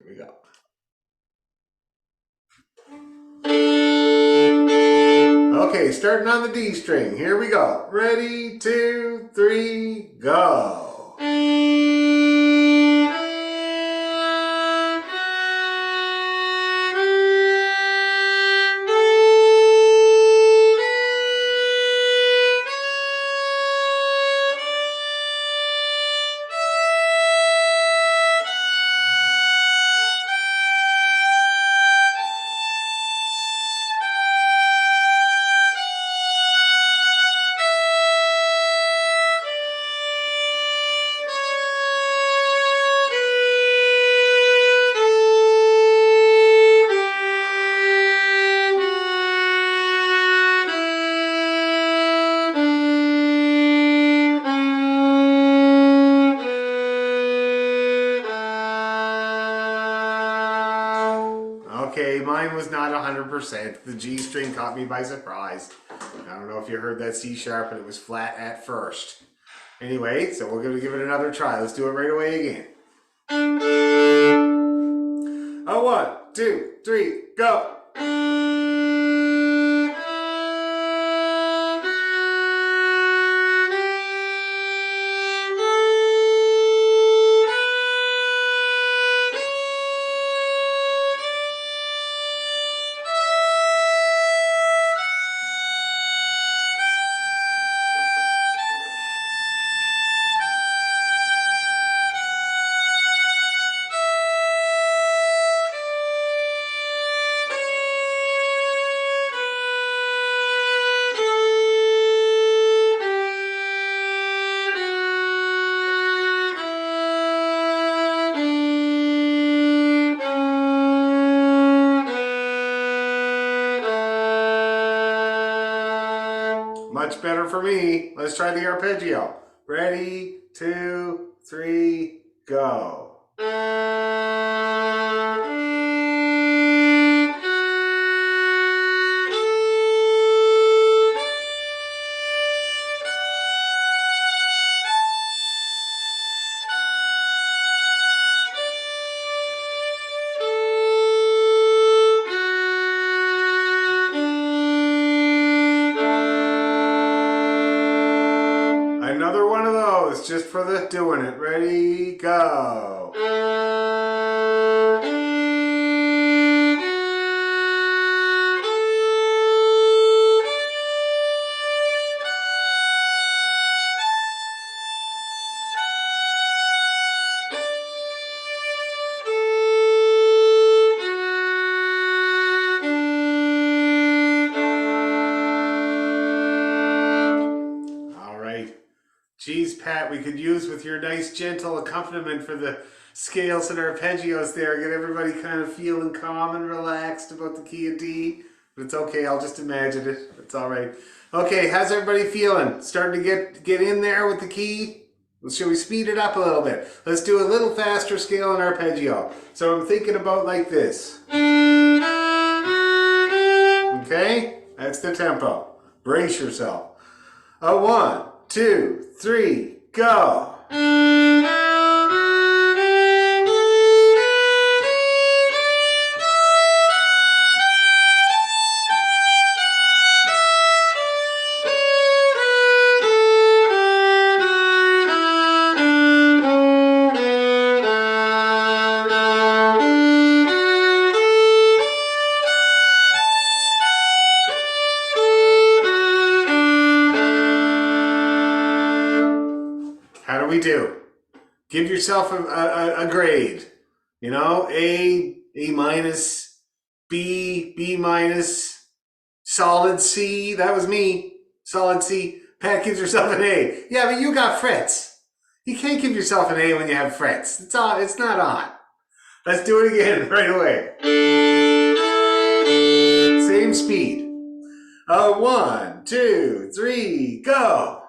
Here we go. Okay, starting on the D string. Here we go. Ready, 2, 3, go. Okay, mine was not 100%. The G string caught me by surprise. I don't know if you heard that C sharp, but it was flat at first. Anyway, so we're going to give it another try. Let's do it right away again. A 1, 2, 3, go. Much better for me. Let's try the arpeggio. Ready, 2, 3, go. Another one of those, just for the doing it. Ready, go. All right. Geez, Pat, we could use with your nice gentle accompaniment for the scales and arpeggios there. Get everybody kind of feeling calm and relaxed about the key of D. But it's okay, I'll just imagine it. It's all right. Okay, how's everybody feeling? Starting to get in there with the key? Well, shall we speed it up a little bit? Let's do a little faster scale and arpeggio. So I'm thinking about like this. Okay? That's the tempo. Brace yourself. A 1, 2, 3, go. How do we do? Give yourself a grade. You know, A minus, B minus, solid C. That was me. Solid C. Pat gives herself an A. Yeah, but you got frets. You can't give yourself an A when you have frets. It's not on. Let's do it again right away. Same speed. 1, 2, 3, go.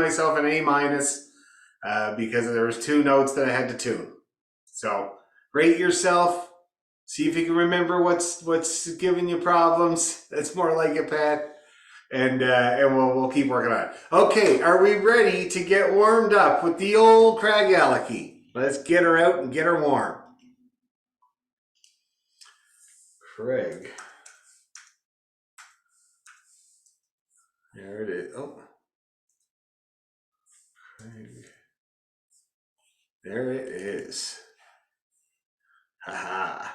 myself an A minus because there was 2 notes that I had to tune. So rate yourself. See if you can remember what's giving you problems. That's more like it, Pat. And we'll keep working on it. Okay, are we ready to get warmed up with the old Craigellachie? Let's get her out and get her warm. Craig. There it is. Oh. Craig. There it is. Haha.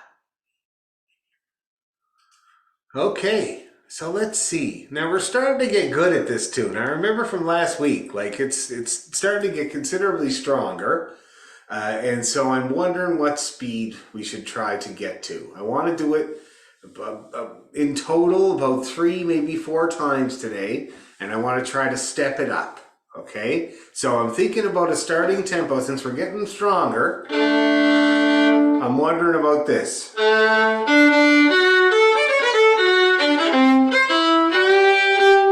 Okay, so let's see. Now we're starting to get good at this tune. I remember from last week, like it's starting to get considerably stronger. And so I'm wondering what speed we should try to get to. I want to do it in total about 3, maybe 4 times today. And I want to try to step it up. Okay, so I'm thinking about a starting tempo since we're getting stronger. I'm wondering about this.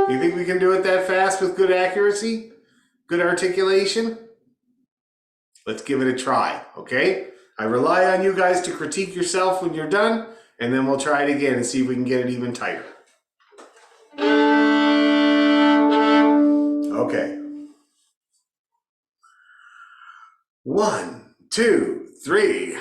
You think we can do it that fast with good accuracy? Good articulation? Let's give it a try, okay? I rely on you guys to critique yourself when you're done, and then we'll try it again and see if we can get it even tighter. Okay. 1, 2, 3.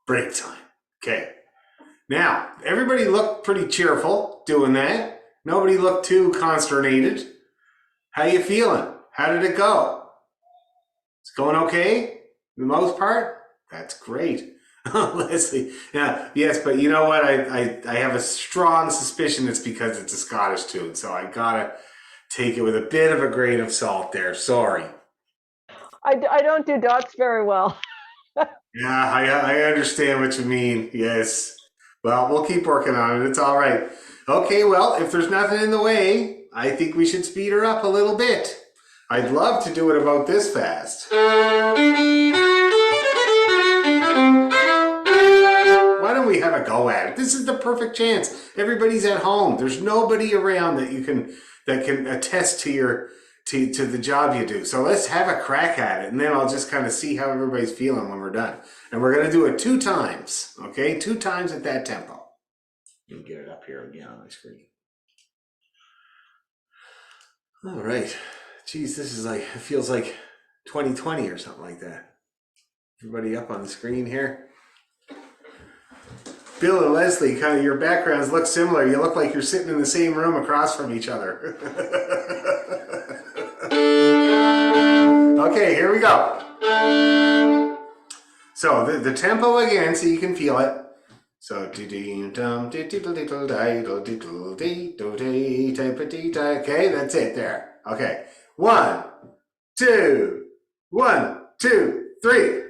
Break time. Okay. Now, everybody looked pretty cheerful doing that. Nobody looked too consternated. How you feeling? How did it go? It's going okay? For the most part? That's great. Leslie. Yeah, yes, but you know what? I have a strong suspicion it's because it's a Scottish tune, so I gotta take it with a bit of a grain of salt there. Sorry. I don't do dots very well. Yeah, I understand what you mean. Yes. Well, we'll keep working on it. It's all right. Okay, well, if there's nothing in the way, I think we should speed her up a little bit. I'd love to do it about this fast. Why don't we have a go at it? This is the perfect chance. Everybody's at home. There's nobody around that can attest to your to the job you do. So let's have a crack at it, and then I'll just kind of see how everybody's feeling when we're done. And we're going to do it 2 times, okay? 2 times at that tempo. Let me get it up here again on my screen. All right. Geez, this is like, it feels like 2020 or something like that. Everybody up on the screen here. Bill and Leslie, kind of your backgrounds look similar. You look like you're sitting in the same room across from each other. Okay, here we go. So the tempo again, so you can feel it. So okay, that's it there. Okay, 1, 2, 1, 2, 3.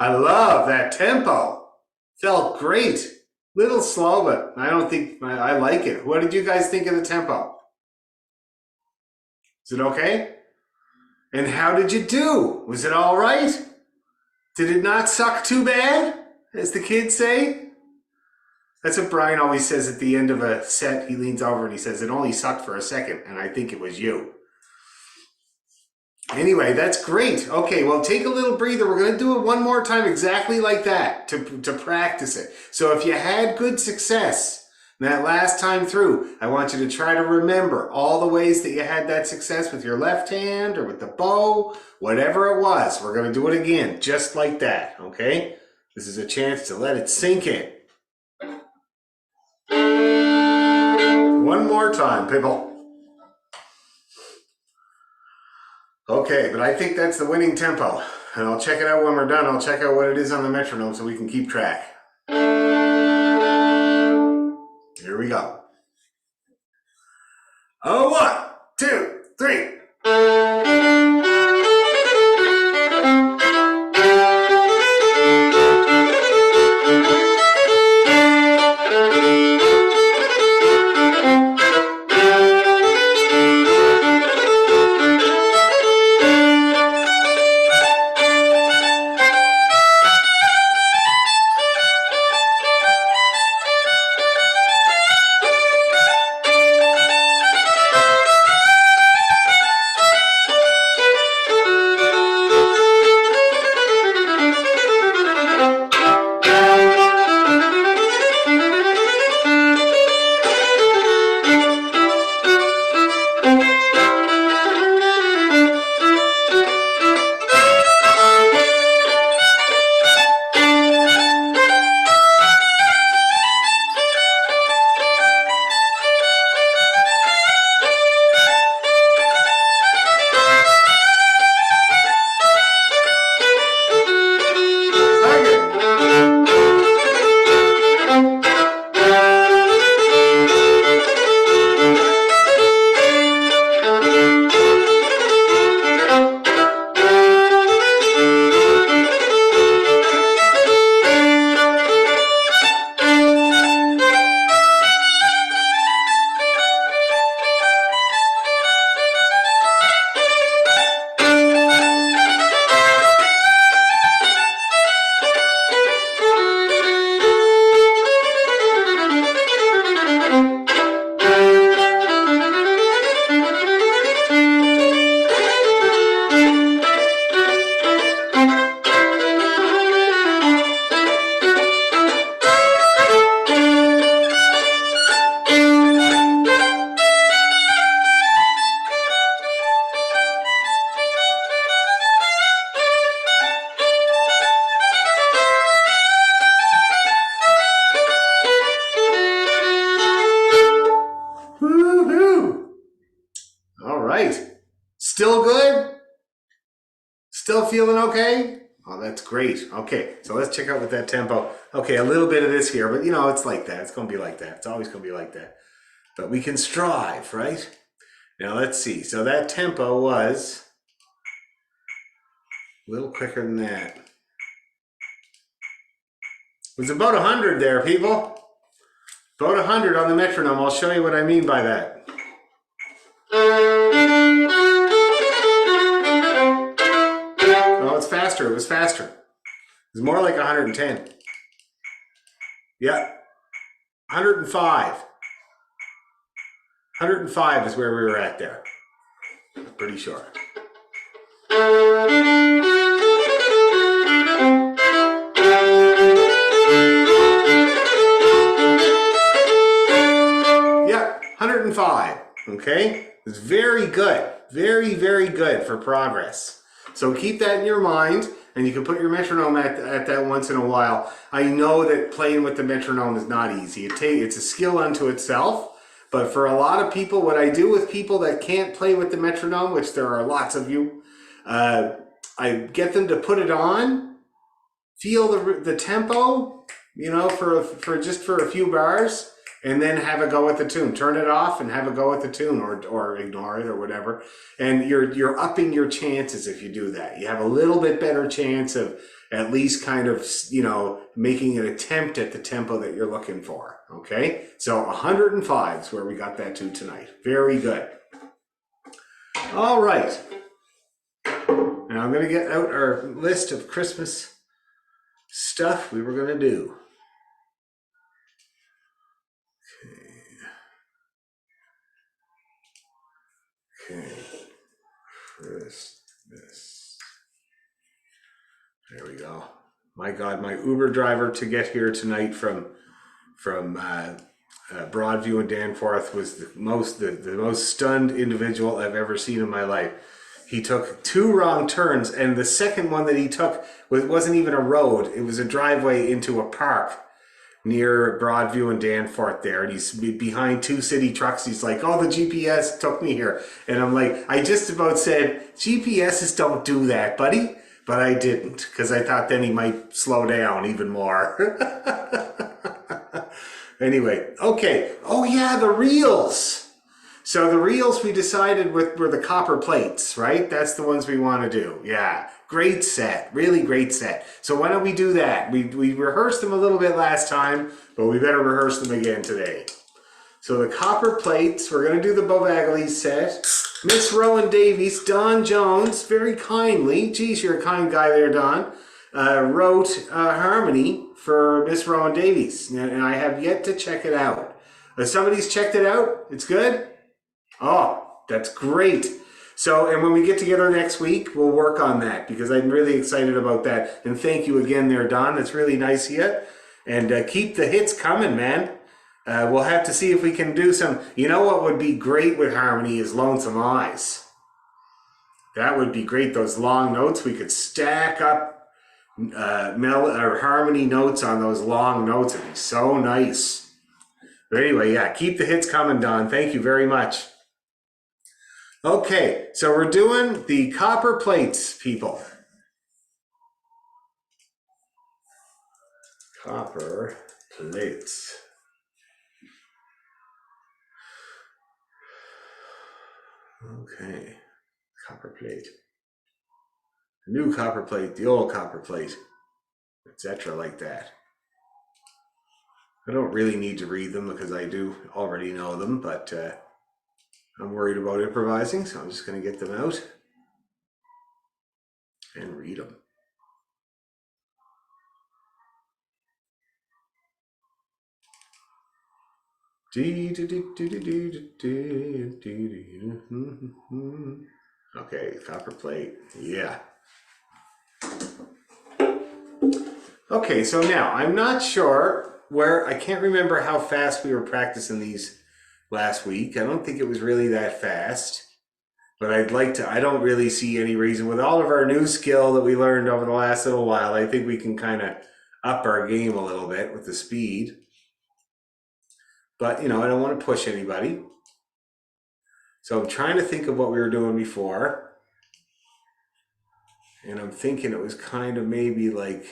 I love that tempo. Felt great. Little slow, but I don't think I like it. What did you guys think of the tempo? Is it okay? And how did you do? Was it all right? Did it not suck too bad, as the kids say? That's what Brian always says at the end of a set. He leans over and he says, it only sucked for a second, and I think it was you. Anyway, that's great. Okay, well, take a little breather. We're going to do it one more time exactly like that to practice it. So if you had good success that last time through, I want you to try to remember all the ways that you had that success with your left hand or with the bow, whatever it was. We're going to do it again, just like that, okay? This is a chance to let it sink in. One more time, people. Okay, but I think that's the winning tempo. And I'll check it out when we're done. I'll check out what it is on the metronome so we can keep track. Here we go. Oh, 1, 2, 3. feeling okay? Oh, that's great. Okay, so let's check out with that tempo. Okay, a little bit of this here, but you know, it's like that. It's going to be like that. It's always going to be like that. But we can strive, right? Now let's see. So that tempo was a little quicker than that. It was about 100 there, people. About 100 on the metronome. I'll show you what I mean by that. Oh, it's faster. It was faster. It was more like 110. Yeah. 105. 105 is where we were at there. Pretty sure. Yeah, 105. Okay? It's very good. Very, very good for progress. So keep that in your mind, and you can put your metronome at that once in a while. I know that playing with the metronome is not easy. It's a skill unto itself. But for a lot of people, what I do with people that can't play with the metronome, which there are lots of you, I get them to put it on, feel the tempo, you know, for just a few bars, and then have a go at the tune. Turn it off and have a go at the tune, or ignore it or whatever. And you're upping your chances if you do that. You have a little bit better chance of at least kind of, you know, making an attempt at the tempo that you're looking for. Okay, so 105 is where we got that to tonight. Very good. All right. Now I'm going to get out our list of Christmas stuff we were going to do. Okay. Christmas. There we go. My God, my Uber driver to get here tonight from Broadview and Danforth was the most stunned individual I've ever seen in my life. He took 2 wrong turns, and the second one that he took wasn't even a road. It was a driveway into a park near Broadview and Danforth there, and he's behind 2 city trucks. He's like, oh, the GPS took me here. And I'm like, I just about said, GPSs don't do that, buddy. But I didn't, because I thought then he might slow down even more. Anyway, okay. Oh yeah, the reels. So the reels we decided were the copper plates, right? That's the ones we want to do. Yeah, great set, really great set. So why don't we do that? We rehearsed them a little bit last time, but we better rehearse them again today. So the copper plates, we're going to do the Bovagli set. Miss Rowan Davies, Don Jones, very kindly, geez, you're a kind guy there, Don, wrote a harmony for Miss Rowan Davies, and I have yet to check it out. Somebody's checked it out? It's good? Oh, that's great. So, and when we get together next week, we'll work on that, because I'm really excited about that. And thank you again there, Don. That's really nice of you. And keep the hits coming, man. We'll have to see if we can do some. You know what would be great with harmony is Lonesome Eyes. That would be great. Those long notes, we could stack up harmony notes on those long notes. It'd be so nice. But anyway, yeah, keep the hits coming, Don. Thank you very much. Okay, so we're doing the copper plates, people. Copper plates. Okay, copper plate. The new copper plate, the old copper plate, etc. like that. I don't really need to read them because I do already know them, but I'm worried about improvising, so I'm just going to get them out and read them. Okay, copper plate. Yeah. Okay, so now I'm not sure where, I can't remember how fast we were practicing these last week. I don't think it was really that fast, but I don't really see any reason with all of our new skill that we learned over the last little while. I think we can kind of up our game a little bit with the speed. But, you know, I don't want to push anybody. So I'm trying to think of what we were doing before. And I'm thinking it was kind of maybe like...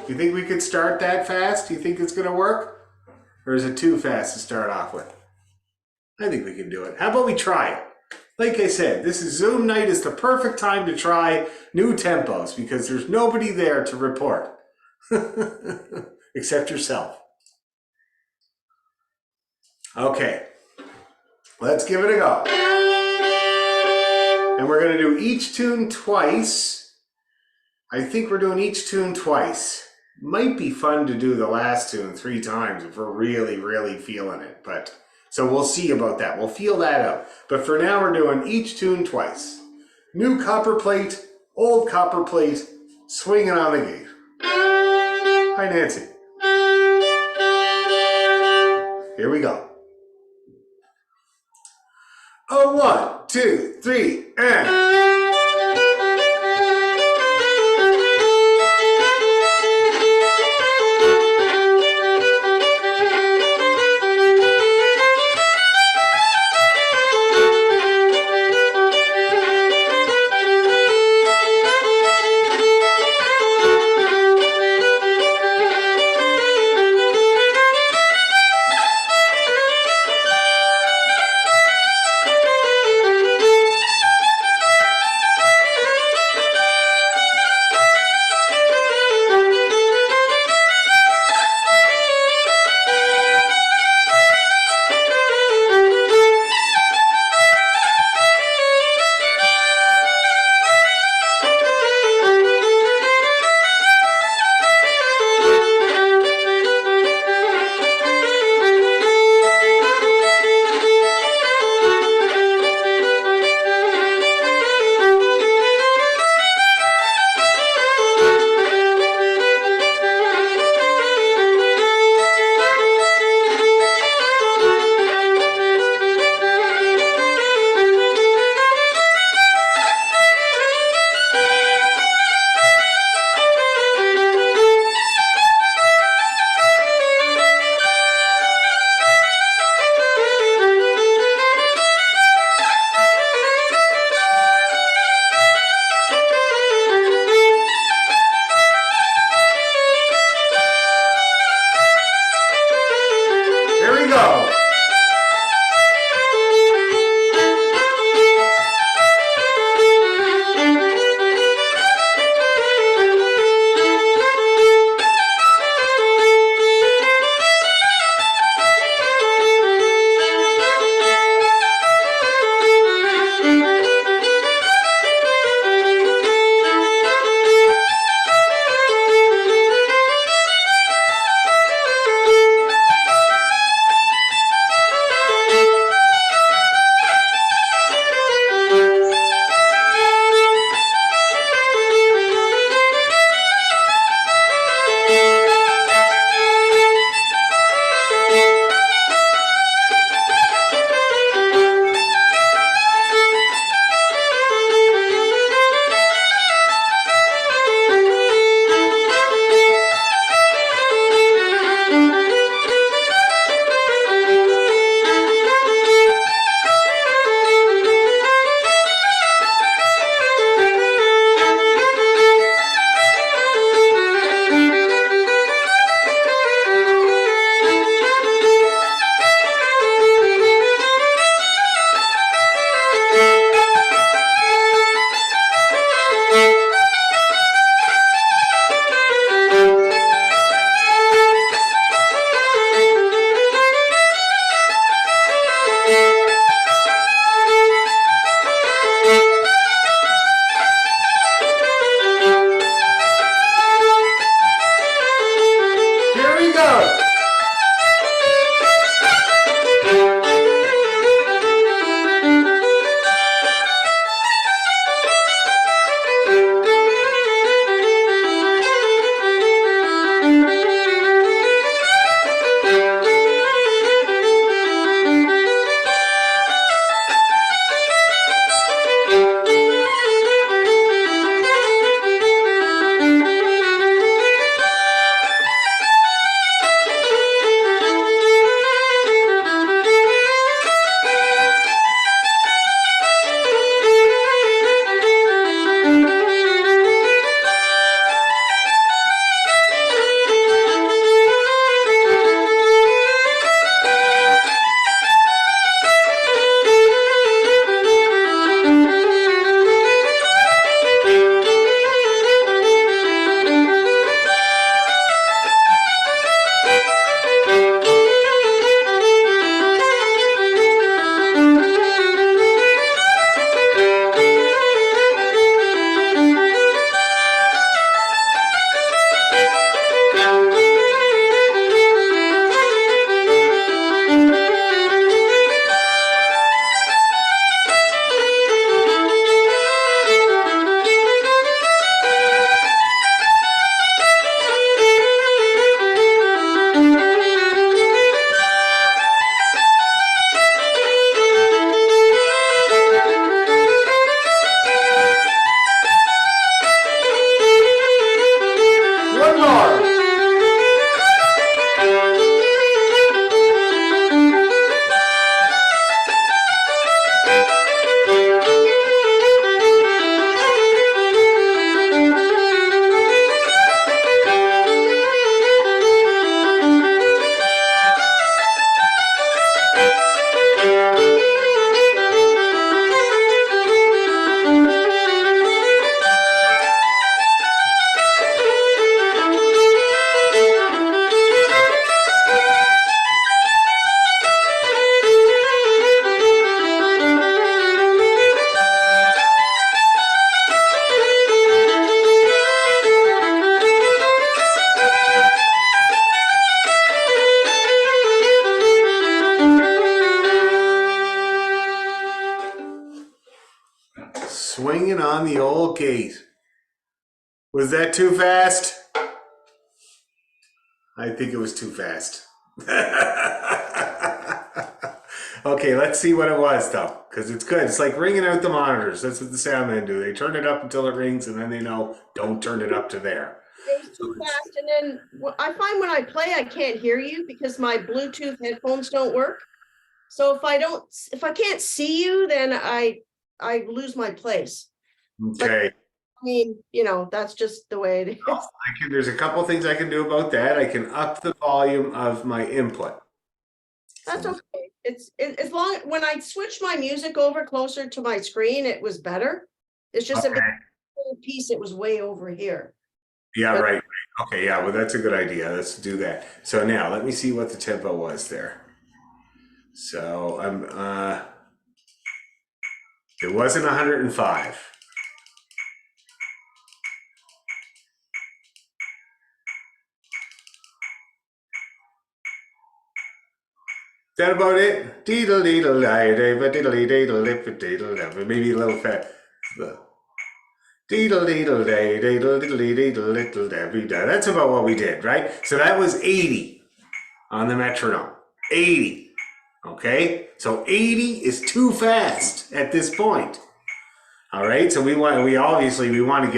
You think we could start that fast? Do you think it's going to work? Or is it too fast to start off with? I think we can do it. How about we try it? Like I said, this is Zoom night. Is the perfect time to try new tempos because there's nobody there to report. Except yourself. Okay. Let's give it a go. And we're going to do each tune twice. I think we're doing each tune twice. Might be fun to do the last tune 3 times if we're really, really feeling it. But so we'll see about that. We'll feel that out. But for now, we're doing each tune twice. New copper plate, old copper plate, swinging on the gate. Hi, Nancy. Here we go. Oh, 1, 2, 3, and... Swinging on the old gate. Was that too fast? I think it was too fast. Okay, let's see what it was though, because it's good. It's like ringing out the monitors. That's what the sound men do. They turn it up until it rings, and then they know don't turn it up to there. It goes too fast, and then I find when I play, I can't hear you because my Bluetooth headphones don't work. So if I can't see you, then I lose my place. Okay. But, I mean, you know, that's just the way it is. There's a couple things I can do about that. I can up the volume of my input. That's okay. It's as long when I switched my music over closer to my screen, it was better. It's just a piece. It was way over here. Yeah, right. Okay, yeah, well, that's a good idea. Let's do that. So now let me see what the tempo was there. So it wasn't 105. Is that about it? Deedle deedle deedle deedle deedle maybe a little fast. Deedle deedle day deedle deedle deedle little every day. That's about what we did, right? So that was 80 on the metronome. 80. Okay, so 80 is too fast at this point. All right, so we definitely want to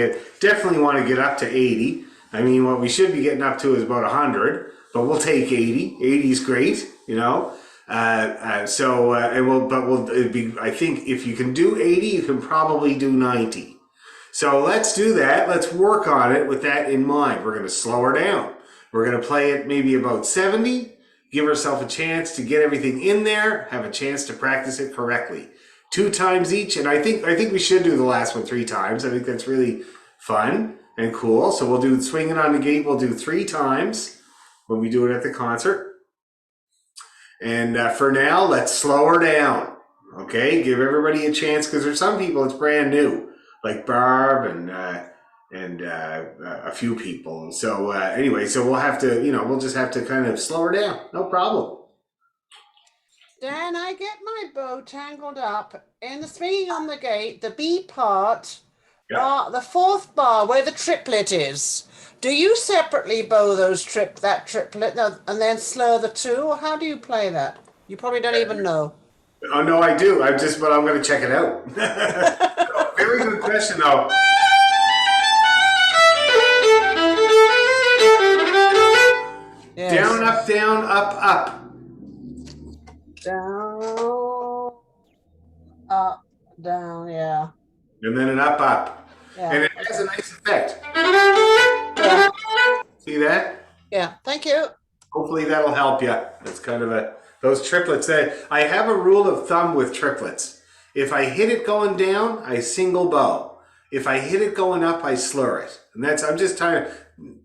get up to 80. I mean, what we should be getting up to is about 100, but we'll take 80. 80 is great, you know. I think if you can do 80, you can probably do 90. So let's do that. Let's work on it with that in mind. We're going to slow her down. We're going to play it maybe about 70. Give ourselves a chance to get everything in there, have a chance to practice it correctly. 2 times each, and I think we should do the last one 3 times. I think that's really fun and cool. So we'll do Swinging on the Gate, we'll do 3 times when we do it at the concert. And for now, let's slow her down. Okay, give everybody a chance, because there's some people it's brand new, like Barb and a few people. So anyway, so we'll have to, we'll just have to kind of slow her down. No problem. Dan, I get my bow tangled up in the Swinging on the Gate, the B part, the 4th bar where the triplet is. Do you separately bow that triplet and then slow the 2, or how do you play that? You probably don't even know. Oh no, I do. But I'm going to check it out. Very good question, though. Yes. Down, up, up. Down, up, down, yeah. And then an up. Yeah. And it has a nice effect. Yeah. See that? Yeah, thank you. Hopefully that'll help you. It's kind of those triplets. I have a rule of thumb with triplets. If I hit it going down, I single bow. If I hit it going up, I slur it. And I'm just trying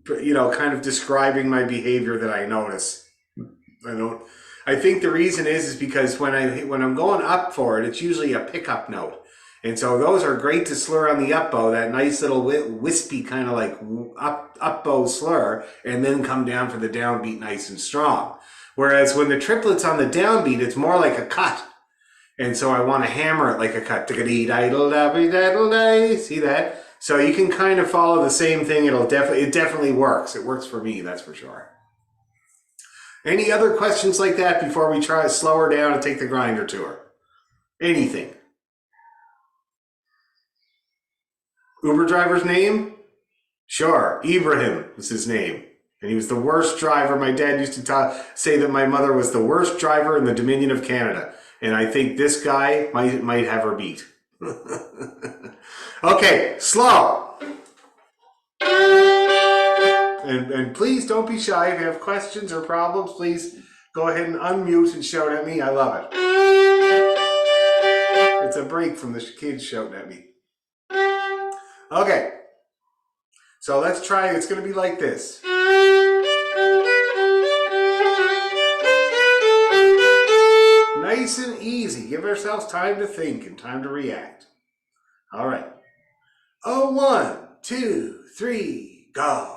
to, kind of describing my behavior that I notice. I think the reason is because when I'm going up for it, it's usually a pickup note. And so those are great to slur on the up bow, that nice little wispy kind of like up bow slur, and then come down for the downbeat nice and strong. Whereas when the triplet's on the downbeat, it's more like a cut. And so I want to hammer it like a cut. See that? So you can kind of follow the same thing. It definitely works. It works for me, that's for sure. Any other questions like that before we try to slow her down and take the grinder to her? Anything? Uber driver's name? Sure, Ibrahim was his name. And he was the worst driver. My dad used to say that my mother was the worst driver in the Dominion of Canada. And I think this guy might have her beat. Okay, slow. And please don't be shy. If you have questions or problems, please go ahead and unmute and shout at me. I love it. It's a break from the kids shouting at me. Okay, so let's try. It's going to be like this. Nice and easy. Give ourselves time to think and time to react. All right. Oh, 1, 2, 3, go.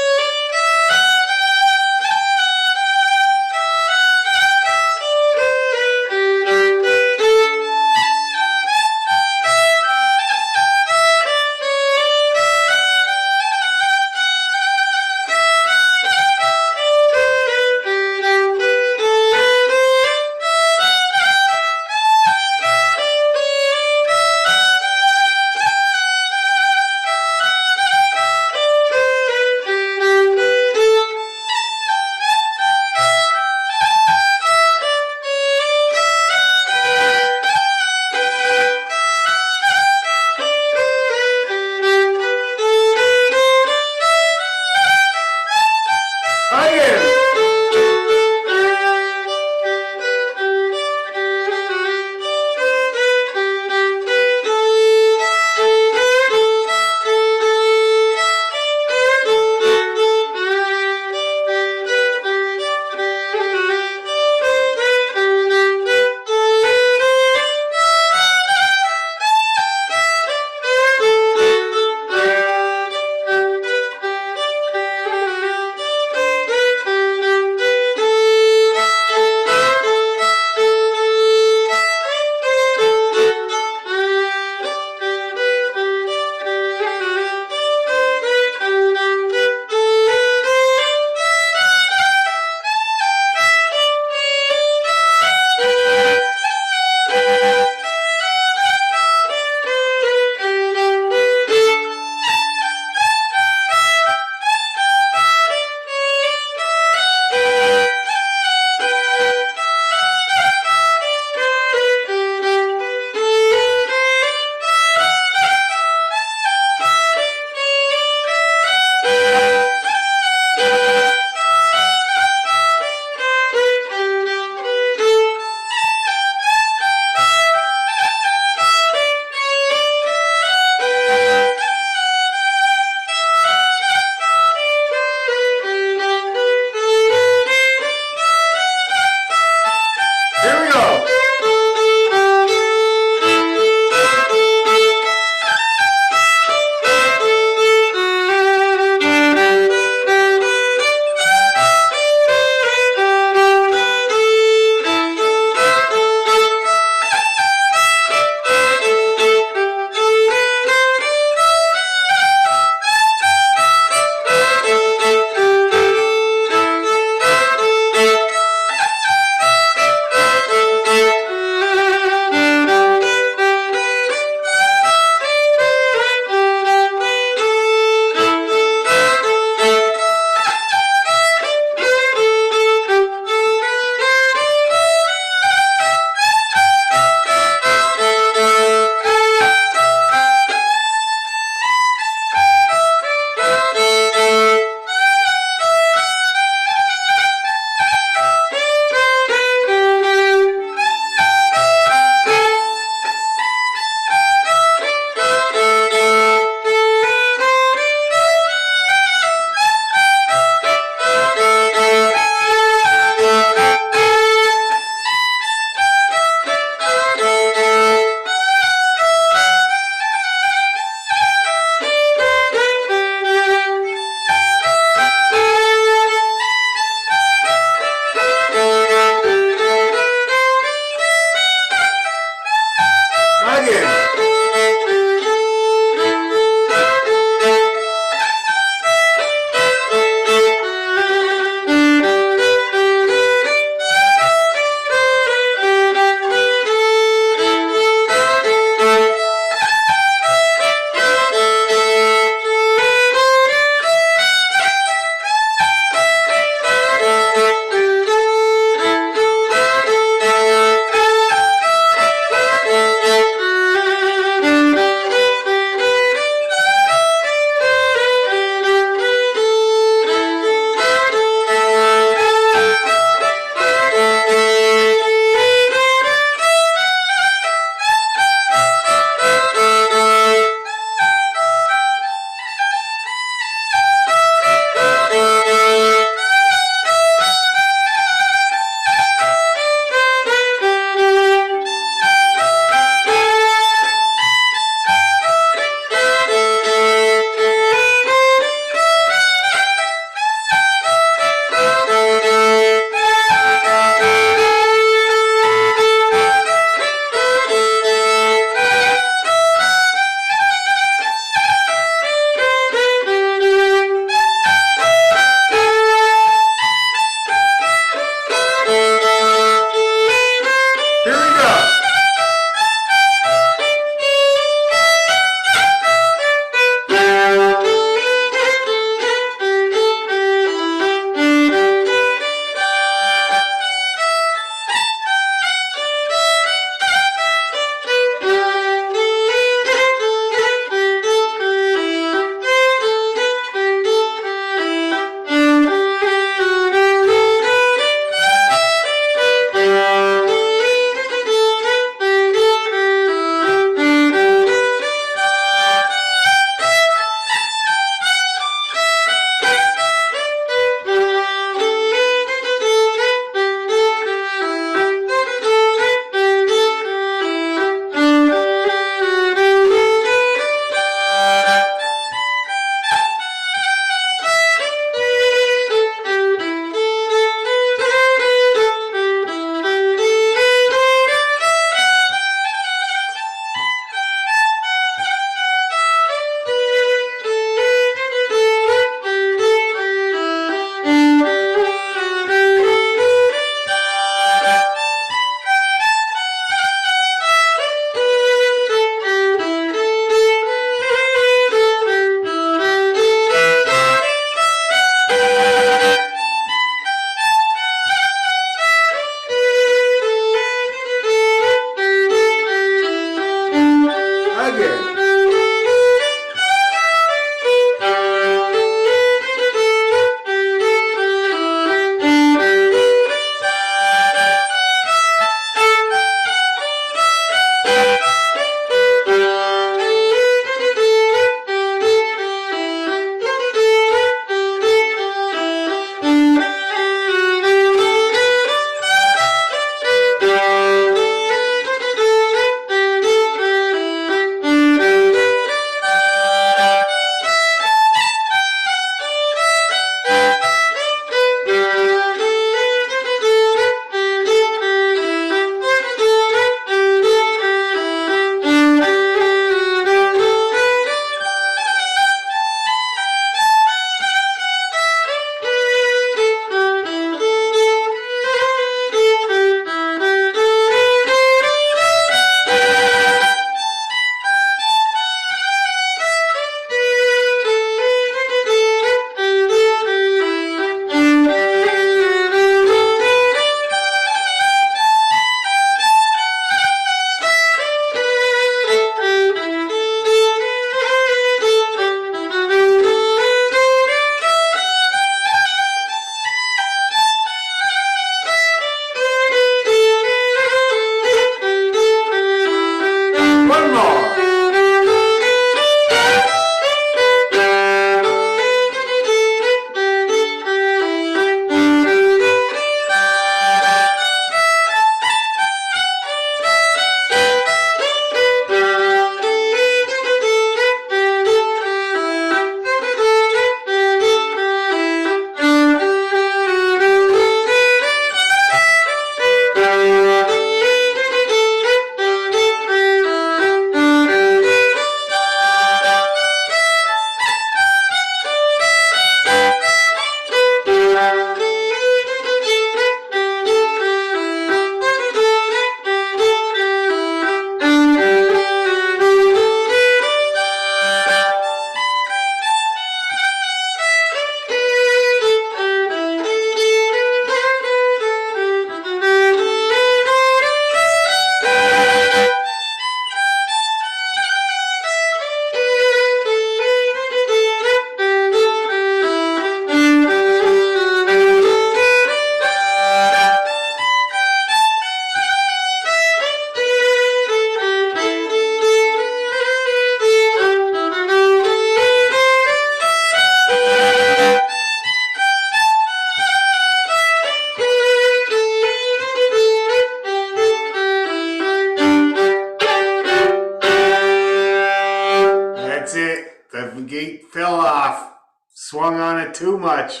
the gate fell off. Swung on it too much.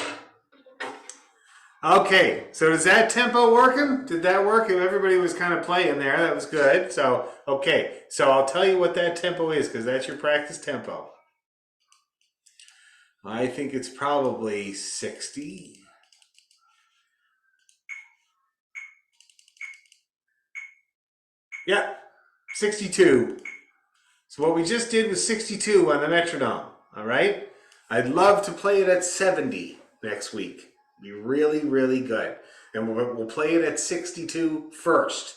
Okay, so is that tempo working? Did that work? Everybody was kind of playing there. That was good. So, okay. So I'll tell you what that tempo is because that's your practice tempo. I think it's probably 60. Yeah, 62. So what we just did was 62 on the metronome, all right? I'd love to play it at 70 next week. Be really, really good. And we'll play it at 62 first.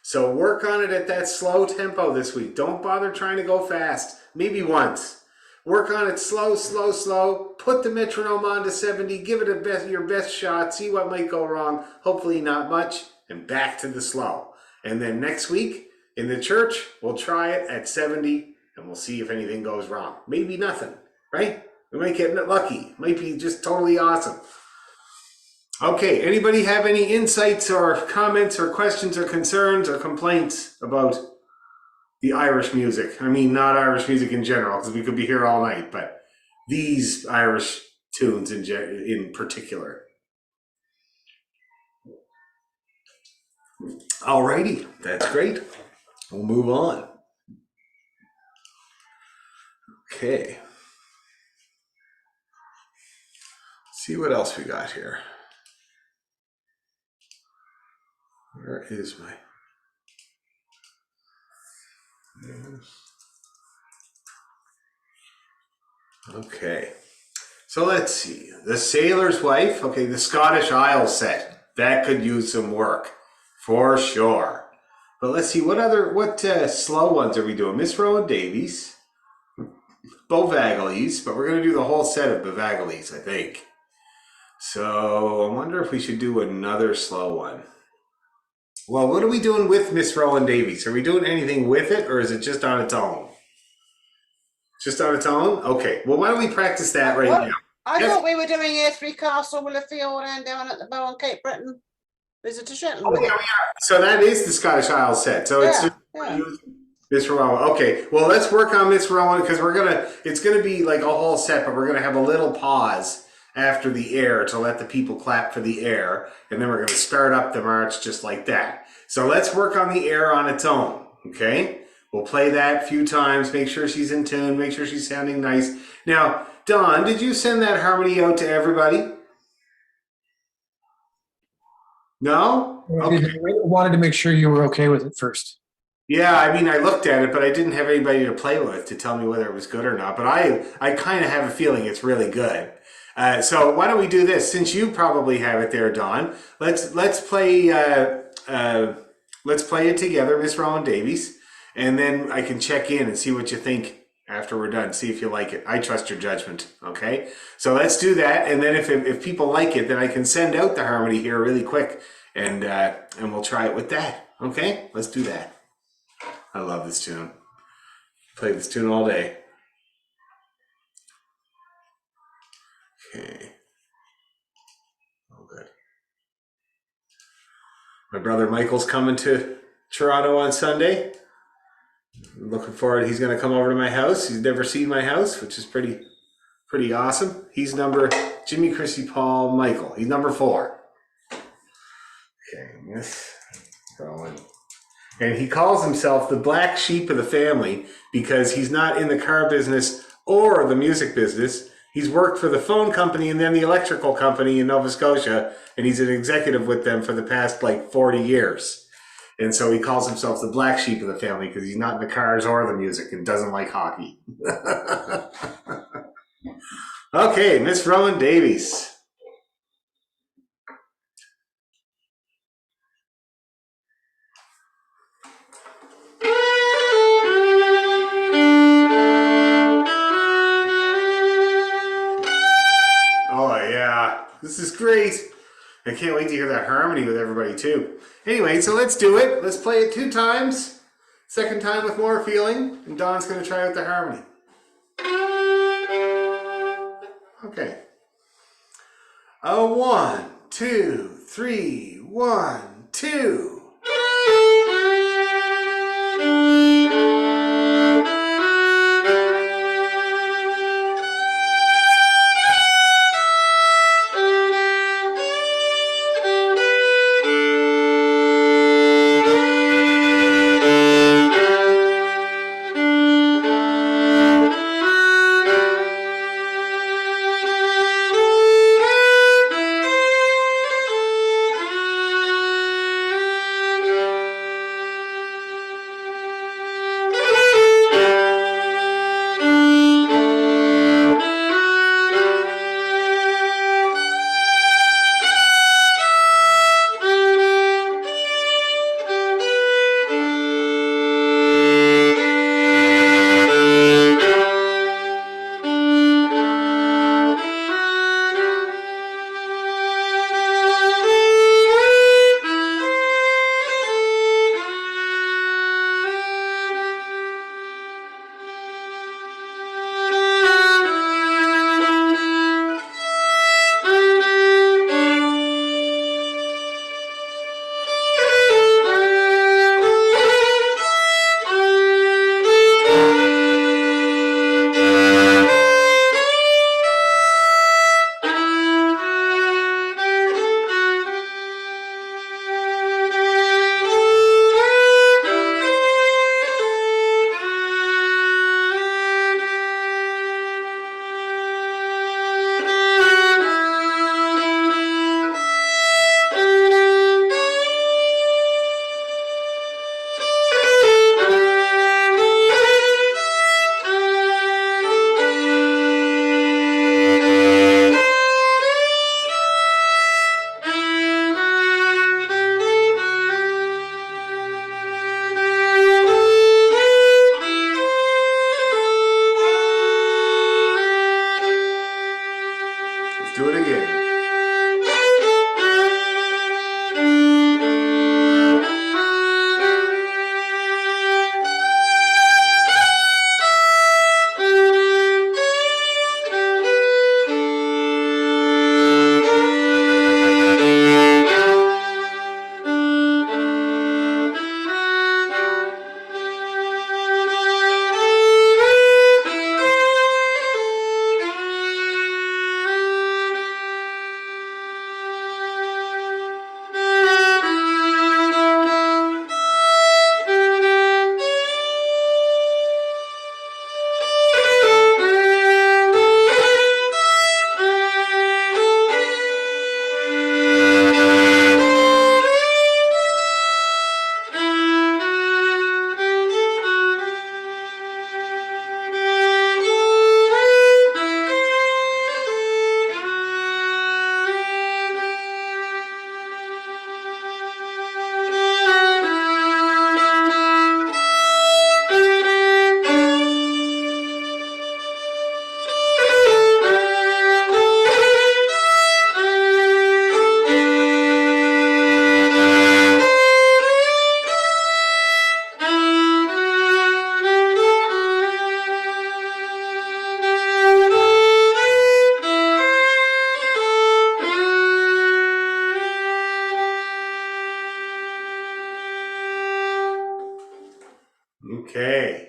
So work on it at that slow tempo this week. Don't bother trying to go fast. Maybe once. Work on it slow, slow, slow. Put the metronome on to 70. Give it your best shot. See what might go wrong. Hopefully not much. And back to the slow. And then next week in the church, we'll try it at 70 and we'll see if anything goes wrong. Maybe nothing, right? We might get lucky. It might be just totally awesome. Okay, anybody have any insights or comments or questions or concerns or complaints about the Irish music? I mean, not Irish music in general, because we could be here all night, but these Irish tunes in particular. Alrighty, that's great. We'll move on. Okay. See what else we got here. Where is my... Okay. So let's see. The Sailor's Wife. Okay, the Scottish Isles set. That could use some work. For sure. But let's see, what slow ones are we doing? Miss Rowan Davies. Bovagles. But we're going to do the whole set of Bovagles, I think. So I wonder if we should do another slow one. Well, what are we doing with Miss Rowan Davies? Are we doing anything with it, or is it just on its own? Just on its own? Okay. Well, why don't we practice that right now? I thought we were doing Airdrie Castle, Willowfield, and down at the Bow on Cape Breton. Visit to Shetland. Oh, yeah, we are. So that is the Scottish Isles set. So it's just Miss Rowan. Okay. Well, let's work on Miss Rowan because it's gonna be like a whole set, but we're gonna have a little pause after the air to let the people clap for the air, and then we're going to start up the march just like that. So let's work on the air on its own, okay? We'll play that a few times, make sure she's in tune, make sure she's sounding nice. Now, Don, did you send that harmony out to everybody? No? Okay. I wanted to make sure you were okay with it first. Yeah, I mean, I looked at it, but I didn't have anybody to play with to tell me whether it was good or not, but I kind of have a feeling it's really good. So why don't we do this? Since you probably have it there, Dawn, let's play it together, Miss Rowan Davies, and then I can check in and see what you think after we're done. See if you like it. I trust your judgment. Okay, so let's do that, and then if people like it, then I can send out the harmony here really quick, and we'll try it with that. Okay, let's do that. I love this tune. Play this tune all day. Okay. Oh, good. My brother Michael's coming to Toronto on Sunday. I'm looking forward. He's going to come over to my house. He's never seen my house, which is pretty awesome. He's number Jimmy, Chrissy, Paul, Michael. He's number 4. Okay, Miss Rowan. And he calls himself the black sheep of the family because he's not in the car business or the music business. He's worked for the phone company and then the electrical company in Nova Scotia, and he's an executive with them for the past 40 years. And so he calls himself the black sheep of the family because he's not in the cars or the music and doesn't like hockey. Okay, Miss Rowan Davies. This is great. I can't wait to hear that harmony with everybody too. Anyway, so let's do it. Let's play it 2 times. Second time with more feeling. And Don's going to try out the harmony. Okay. 1, 2, 3, 1, 2. Okay.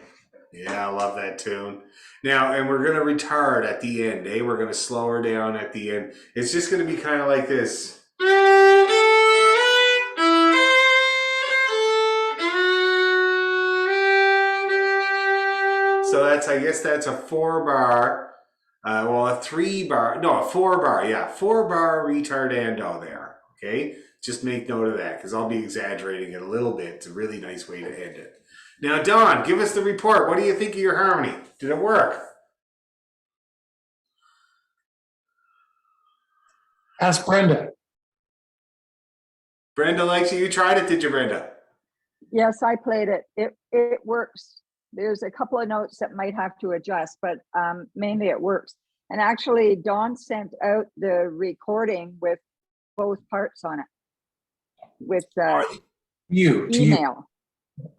Yeah, I love that tune. Now, and we're going to retard at the end, eh? We're going to slow her down at the end. It's just going to be kind of like this. So that's, I guess that's a 4-bar, well, a 3-bar, no, a 4-bar, yeah, 4-bar retardando there, okay? Just make note of that because I'll be exaggerating it a little bit. It's a really nice way to end it. Now, Don, give us the report. What do you think of your harmony? Did it work? Ask Brenda. Brenda likes it. You tried it, did you, Brenda? Yes, I played it. It works. There's a couple of notes that might have to adjust, but mainly it works. And actually, Dawn sent out the recording with both parts on it with You. email.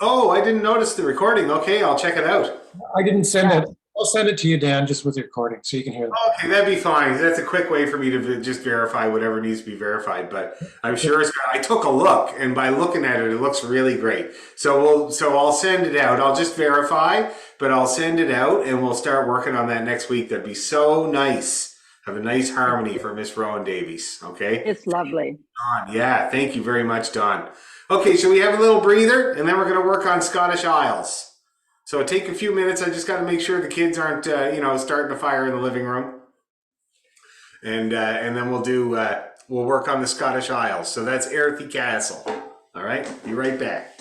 Oh, I didn't notice the recording. Okay, I'll check it out. I didn't send it. I'll send it to you, Dan, just with the recording so you can hear them. Okay, that'd be fine. That's a quick way for me to just verify whatever needs to be verified. But I'm sure I took a look, and by looking at it, it looks really great. So I'll send it out. I'll just verify, but I'll send it out, and we'll start working on that next week. That'd be so nice. Have a nice harmony for Miss Rowan Davies. Okay, It's lovely. Don, yeah, thank you very much, Don. Okay, so we have a little breather, and then we're going to work on Scottish Isles. So take a few minutes. I just got to make sure the kids aren't, starting a fire in the living room, and then we'll work on the Scottish Isles. So that's Airthy Castle. All right, be right back.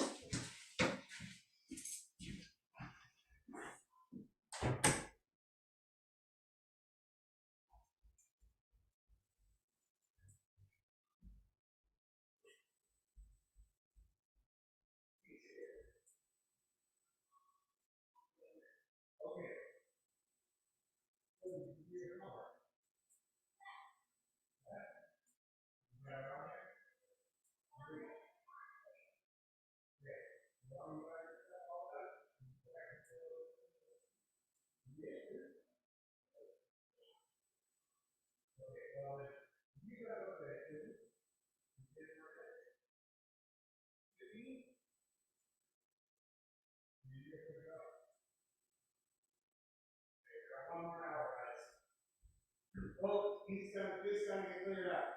Oh, this gonna get cleared up.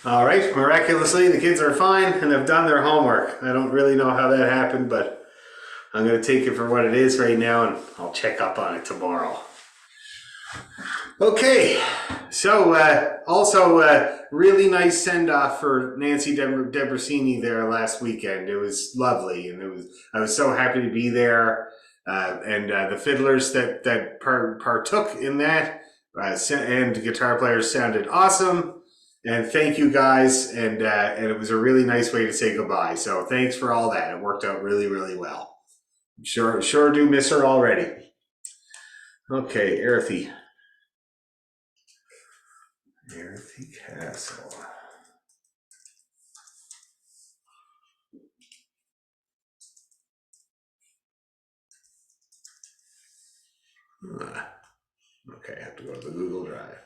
All right, miraculously, the kids are fine and have done their homework. I don't really know how that happened, but I'm going to take it for what it is right now, and I'll check up on it tomorrow. Okay, so also really nice send-off for Nancy Debrasini there last weekend. It was lovely, and I was so happy to be there. and the fiddlers that partook in that and guitar players sounded awesome. And thank you guys, and it was a really nice way to say goodbye. So thanks for all that. It worked out really, really well. Sure do miss her already. Okay, Earthy Castle. Okay, I have to go to the Google Drive.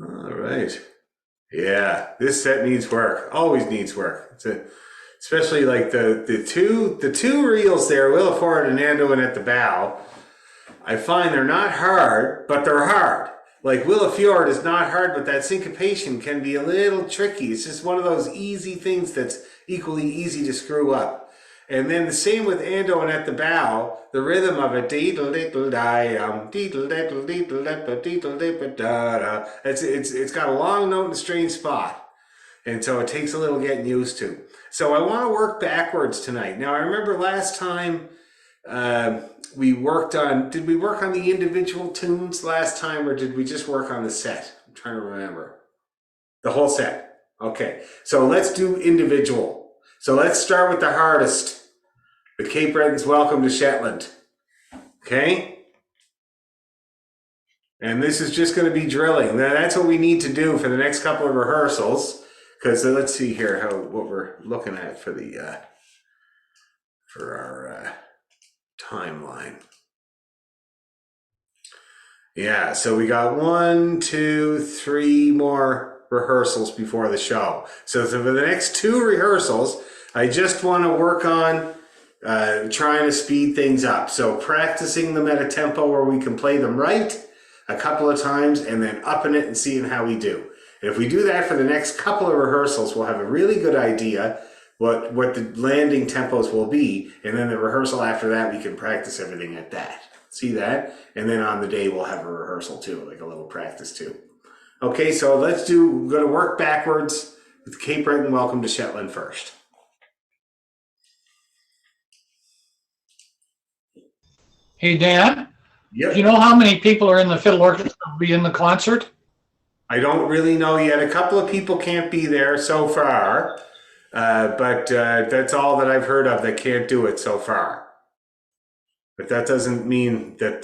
All right. Yeah, this set needs work. Always needs work. Especially like the two reels there, Willa Ford and Anduin at the bow. I find they're not hard, but they're hard. Like Willa Fjord is not hard, but that syncopation can be a little tricky. It's just one of those easy things that's equally easy to screw up. And then the same with Anduin at the bow, the rhythm of it, it's got a long note and a strange spot. And so it takes a little getting used to. So I want to work backwards tonight. Now I remember last time we worked on, did we work on the individual tunes last time, or did we just work on the set? I'm trying to remember. The whole set. Okay, so let's do individual. So let's start with the hardest. The Cape Breton's Welcome to Shetland. Okay? And this is just going to be drilling. Now that's what we need to do for the next couple of rehearsals. Because let's see here what we're looking at for the for our timeline. Yeah, so we got 1, 2, 3 more rehearsals before the show. So for the next 2 rehearsals, I just want to work on trying to speed things up. So practicing them at a tempo where we can play them right a couple of times and then upping it and seeing how we do. And if we do that for the next couple of rehearsals, we'll have a really good idea what the landing tempos will be. And then the rehearsal after that, we can practice everything at that. See that? And then on the day, we'll have a rehearsal too, like a little practice too. Okay, so we're going to work backwards with Cape Breton Welcome to Shetland first. Hey, Dan, Yep. do you know how many people are in the fiddle orchestra will be in the concert? I don't really know yet. A couple of people can't be there so far, but that's all that I've heard of that can't do it so far. But that doesn't mean that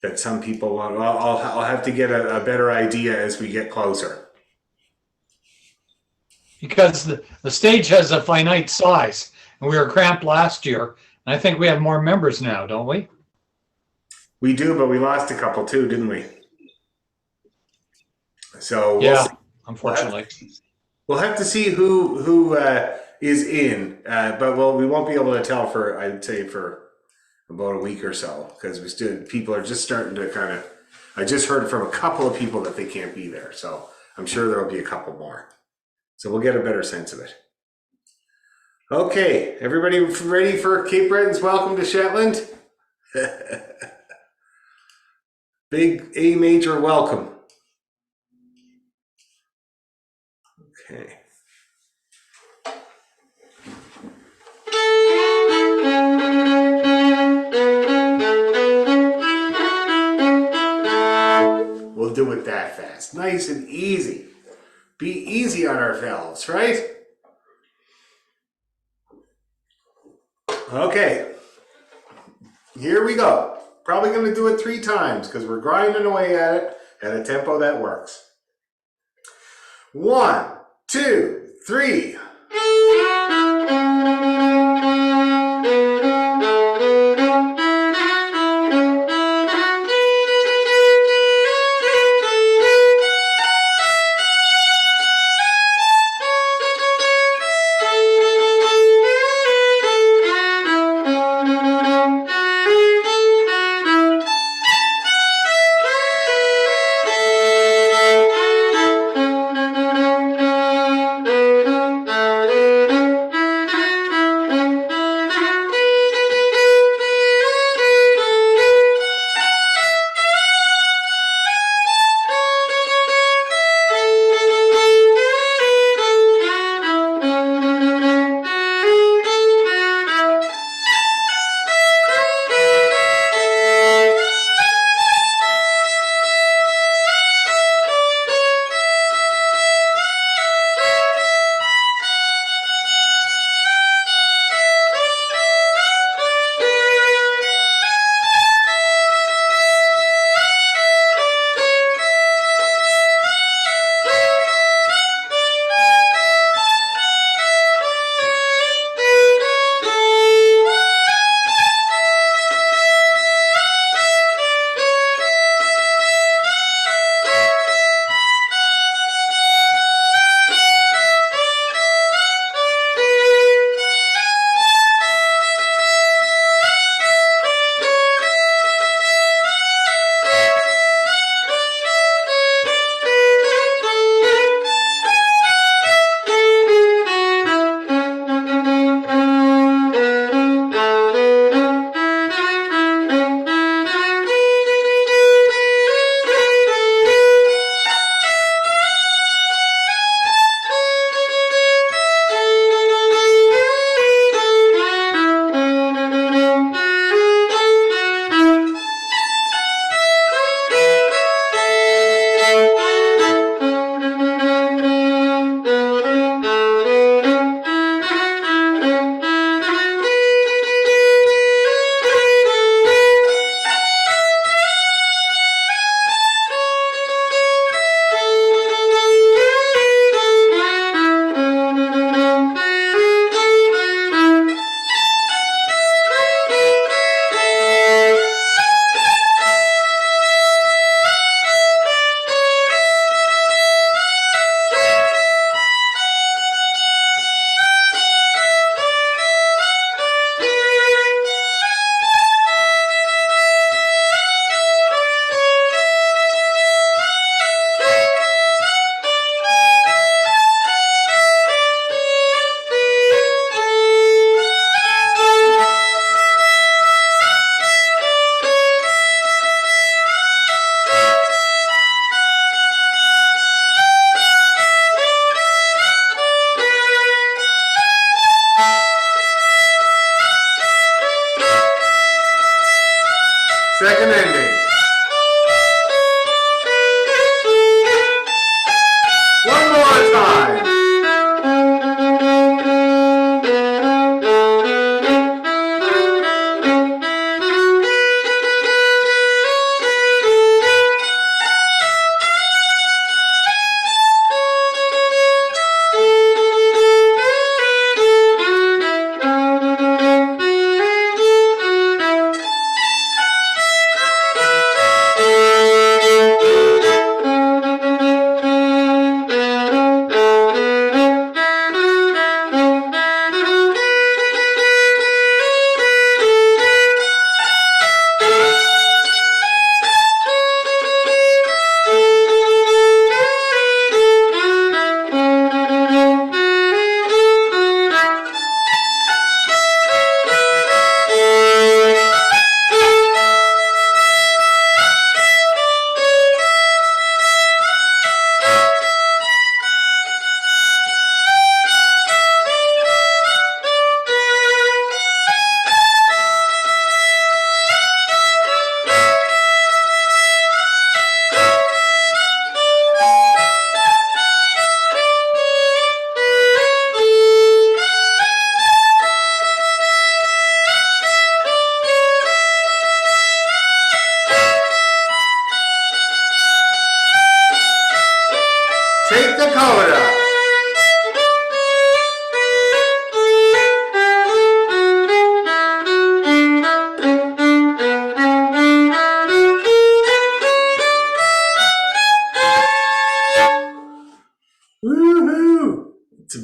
that some people won't. I'll have to get a better idea as we get closer. Because the stage has a finite size, and we were cramped last year, and I think we have more members now, don't we? We do, but we lost a couple too, didn't we? So Yeah, unfortunately. We'll have to see who is in, but we won't be able to tell for, I'd say, for about a week or so, because people are just starting to kind of. I just heard from a couple of people that they can't be there, so I'm sure there will be a couple more. So we'll get a better sense of it. Okay, everybody ready for Cape Breton's Welcome to Shetland? Big A major welcome. Okay. We'll do it that fast. Nice and easy. Be easy on ourselves, right? Okay. Here we go. Probably going to do it 3 times because we're grinding away at it at a tempo that works. 1, 2, 3.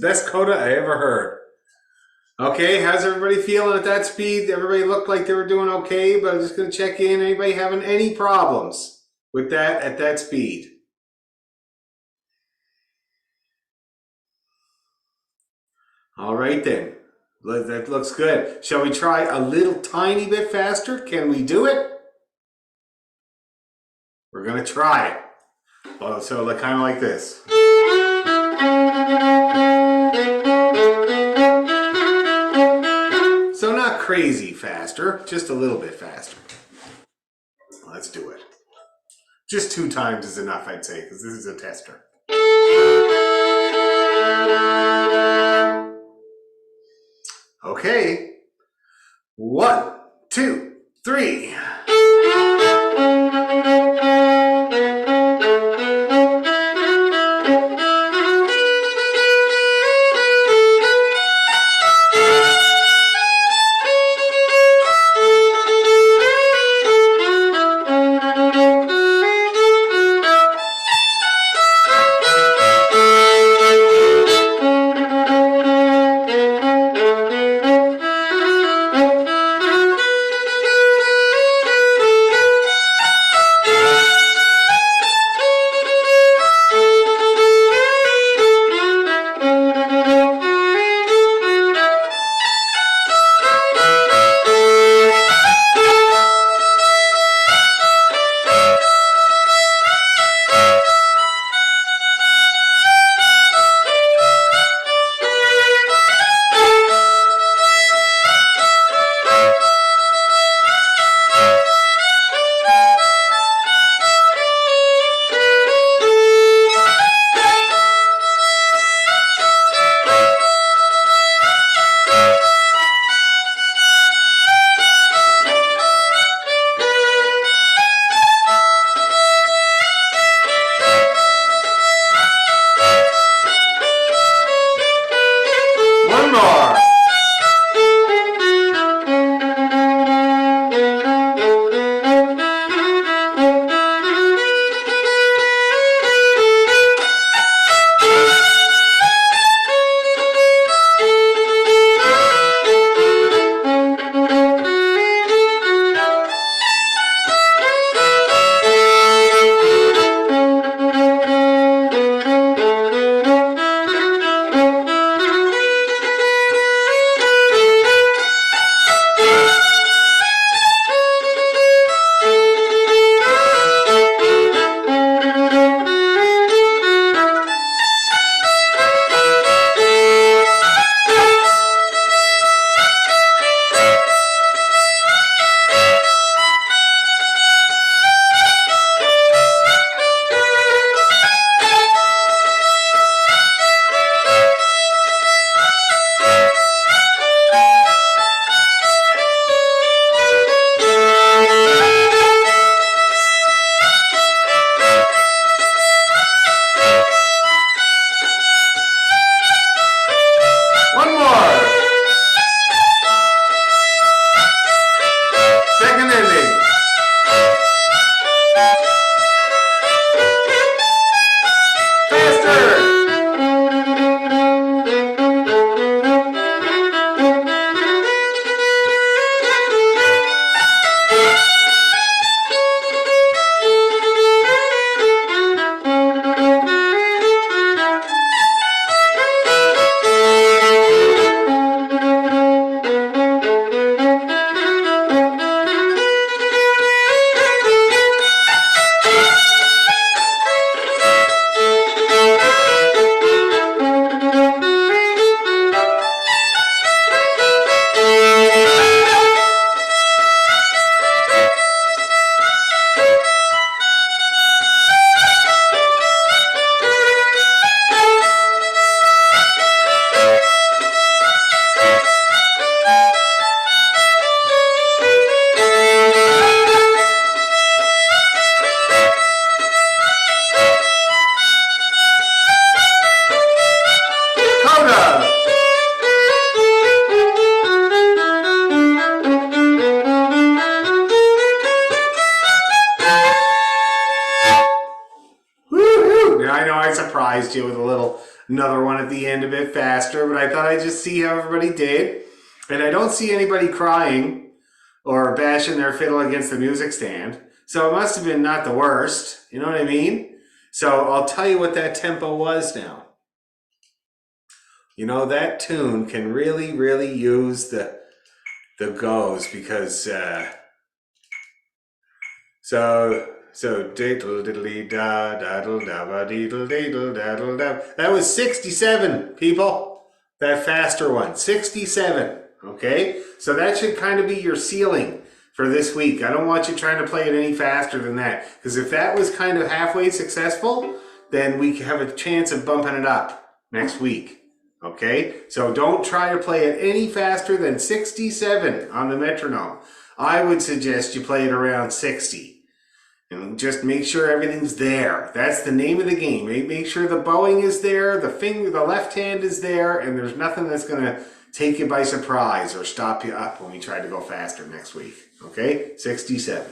best coda I ever heard. Okay, how's everybody feeling at that speed? Everybody looked like they were doing okay, but I'm just going to check in. Anybody having any problems with that at that speed? All right then. That looks good. Shall we try a little tiny bit faster? Can we do it? We're going to try it. Oh, so kind of like this. So not crazy faster, just a little bit faster. Let's do it. Just 2 times is enough, I'd say, because this is a tester. Okay. 1, 2, 3. surprised you with a little another one at the end a bit faster, but I thought I'd just see how everybody did. And I don't see anybody crying or bashing their fiddle against the music stand. So it must have been not the worst. You know what I mean? So I'll tell you what that tempo was now. You know, that tune can really, really use the goes because so diddle diddly da daddle dabba diddle diddle daddle dab. That was 67, people. That faster one, 67. Okay, so that should kind of be your ceiling for this week. I don't want you trying to play it any faster than that, because if that was kind of halfway successful, then we have a chance of bumping it up next week. Okay, so don't try to play it any faster than 67 on the metronome. I would suggest you play it around 60. And just make sure everything's there. That's the name of the game. Make sure the bowing is there, the left hand is there, and there's nothing that's going to take you by surprise or stop you up when we try to go faster next week. Okay, 67.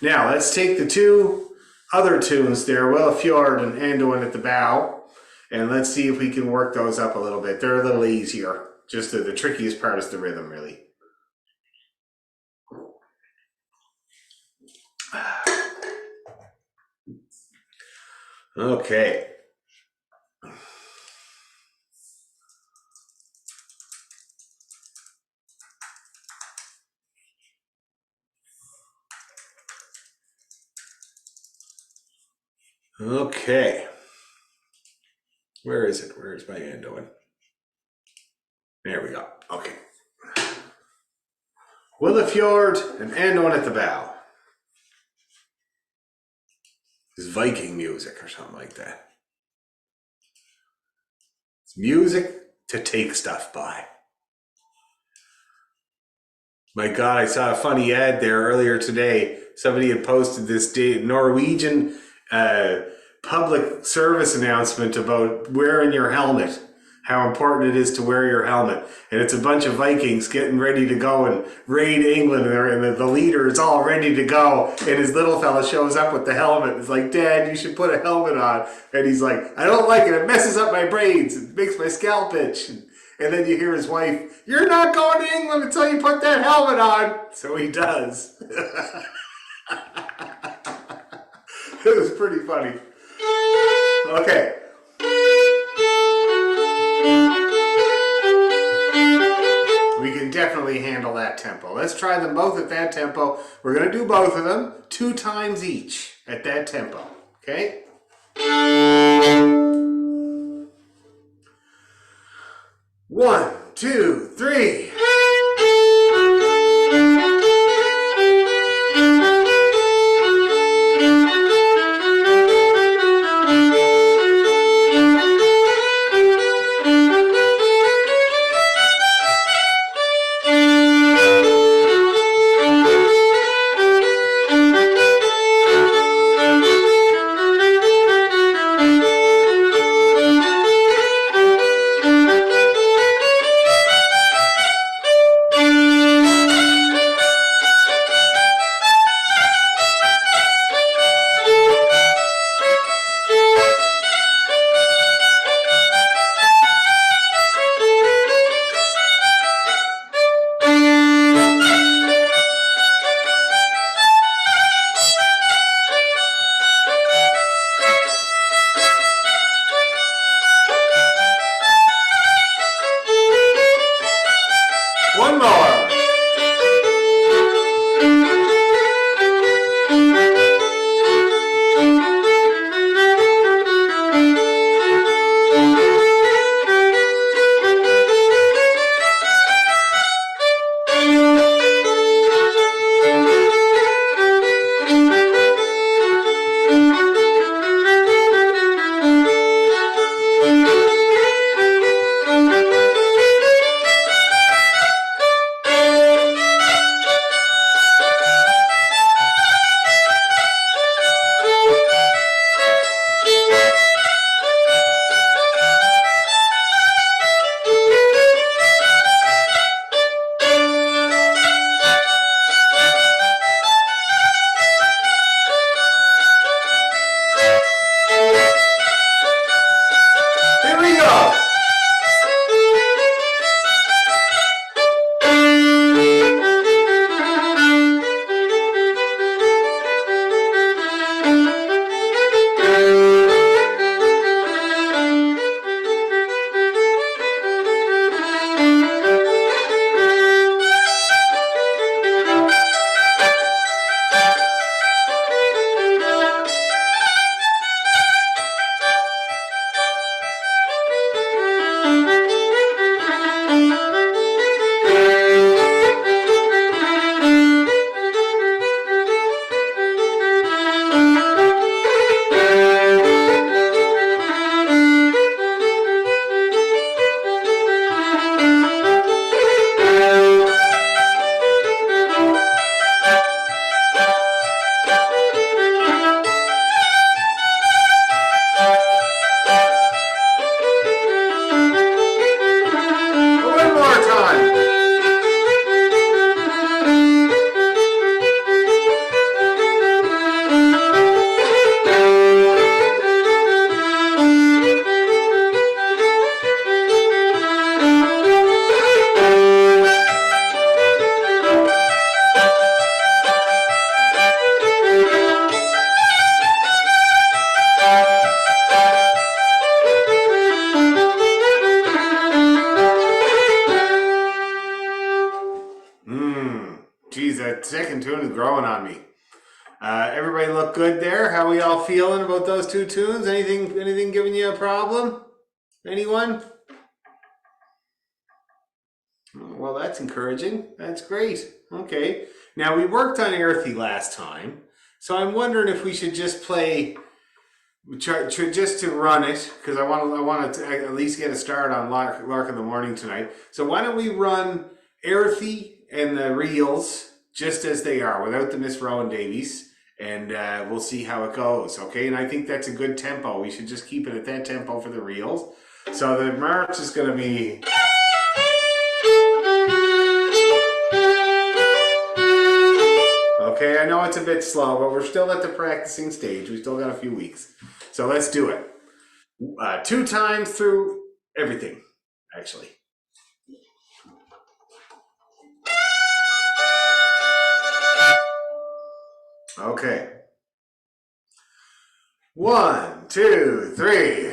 Now let's take the two other tunes there, Well Fjord and Andoin at the Bow, and let's see if we can work those up a little bit. They're a little easier. Just the trickiest part is the rhythm, really. Okay. Okay. Where is it? Where is my Andoin? There we go. Okay. Willefjord and Andoin at the Bow. It's Viking music or something like that. It's music to take stuff by. My God, I saw a funny ad there earlier today. Somebody had posted this Norwegian public service announcement about wearing your helmet, how important it is to wear your helmet. And it's a bunch of Vikings getting ready to go and raid England, and the leader is all ready to go, and his little fella shows up with the helmet. It's like, Dad, you should put a helmet on. And he's like, I don't like it. It messes up my brains. It makes my scalp itch. And then you hear his wife, you're not going to England until you put that helmet on. So he does. It was pretty funny. Okay. We can definitely handle that tempo. Let's try them both at that tempo. We're going to do both of them 2 times each at that tempo. Okay? 1, 2, 3. that second tune is growing on me. Everybody look good there? How we all feeling about those two tunes? Anything giving you a problem? Anyone? Well, that's encouraging. That's great. Okay. Now, we worked on Earthy last time, so I'm wondering if we should just play, just to run it, because I want to at least get a start on Lark in the Morning tonight. So why don't we run Earthy and the reels just as they are, without the Miss Rowan Davies, and we'll see how it goes, okay? And I think that's a good tempo. We should just keep it at that tempo for the reels. So the march is going to be... Okay, I know it's a bit slow, but we're still at the practicing stage. We still got a few weeks. So let's do it. 2 times through everything, actually. Okay. 1, 2, 3.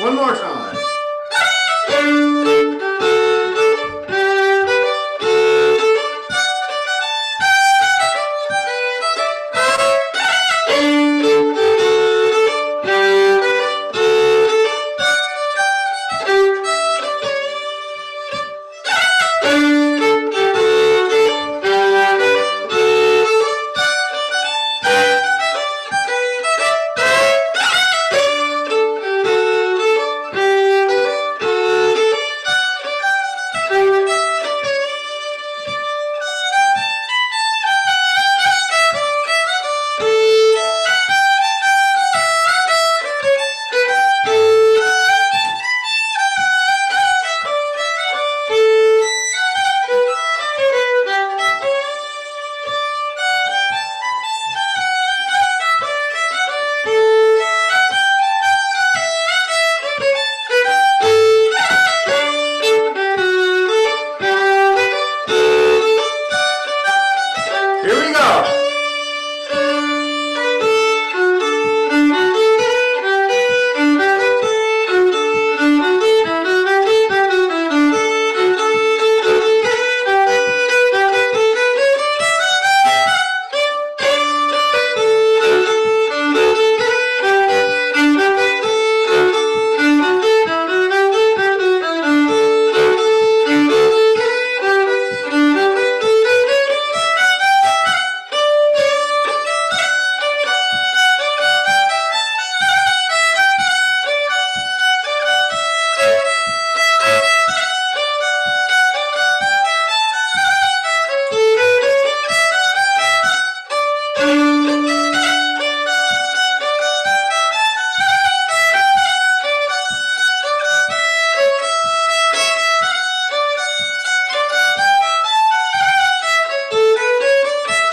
One more time.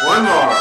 One more.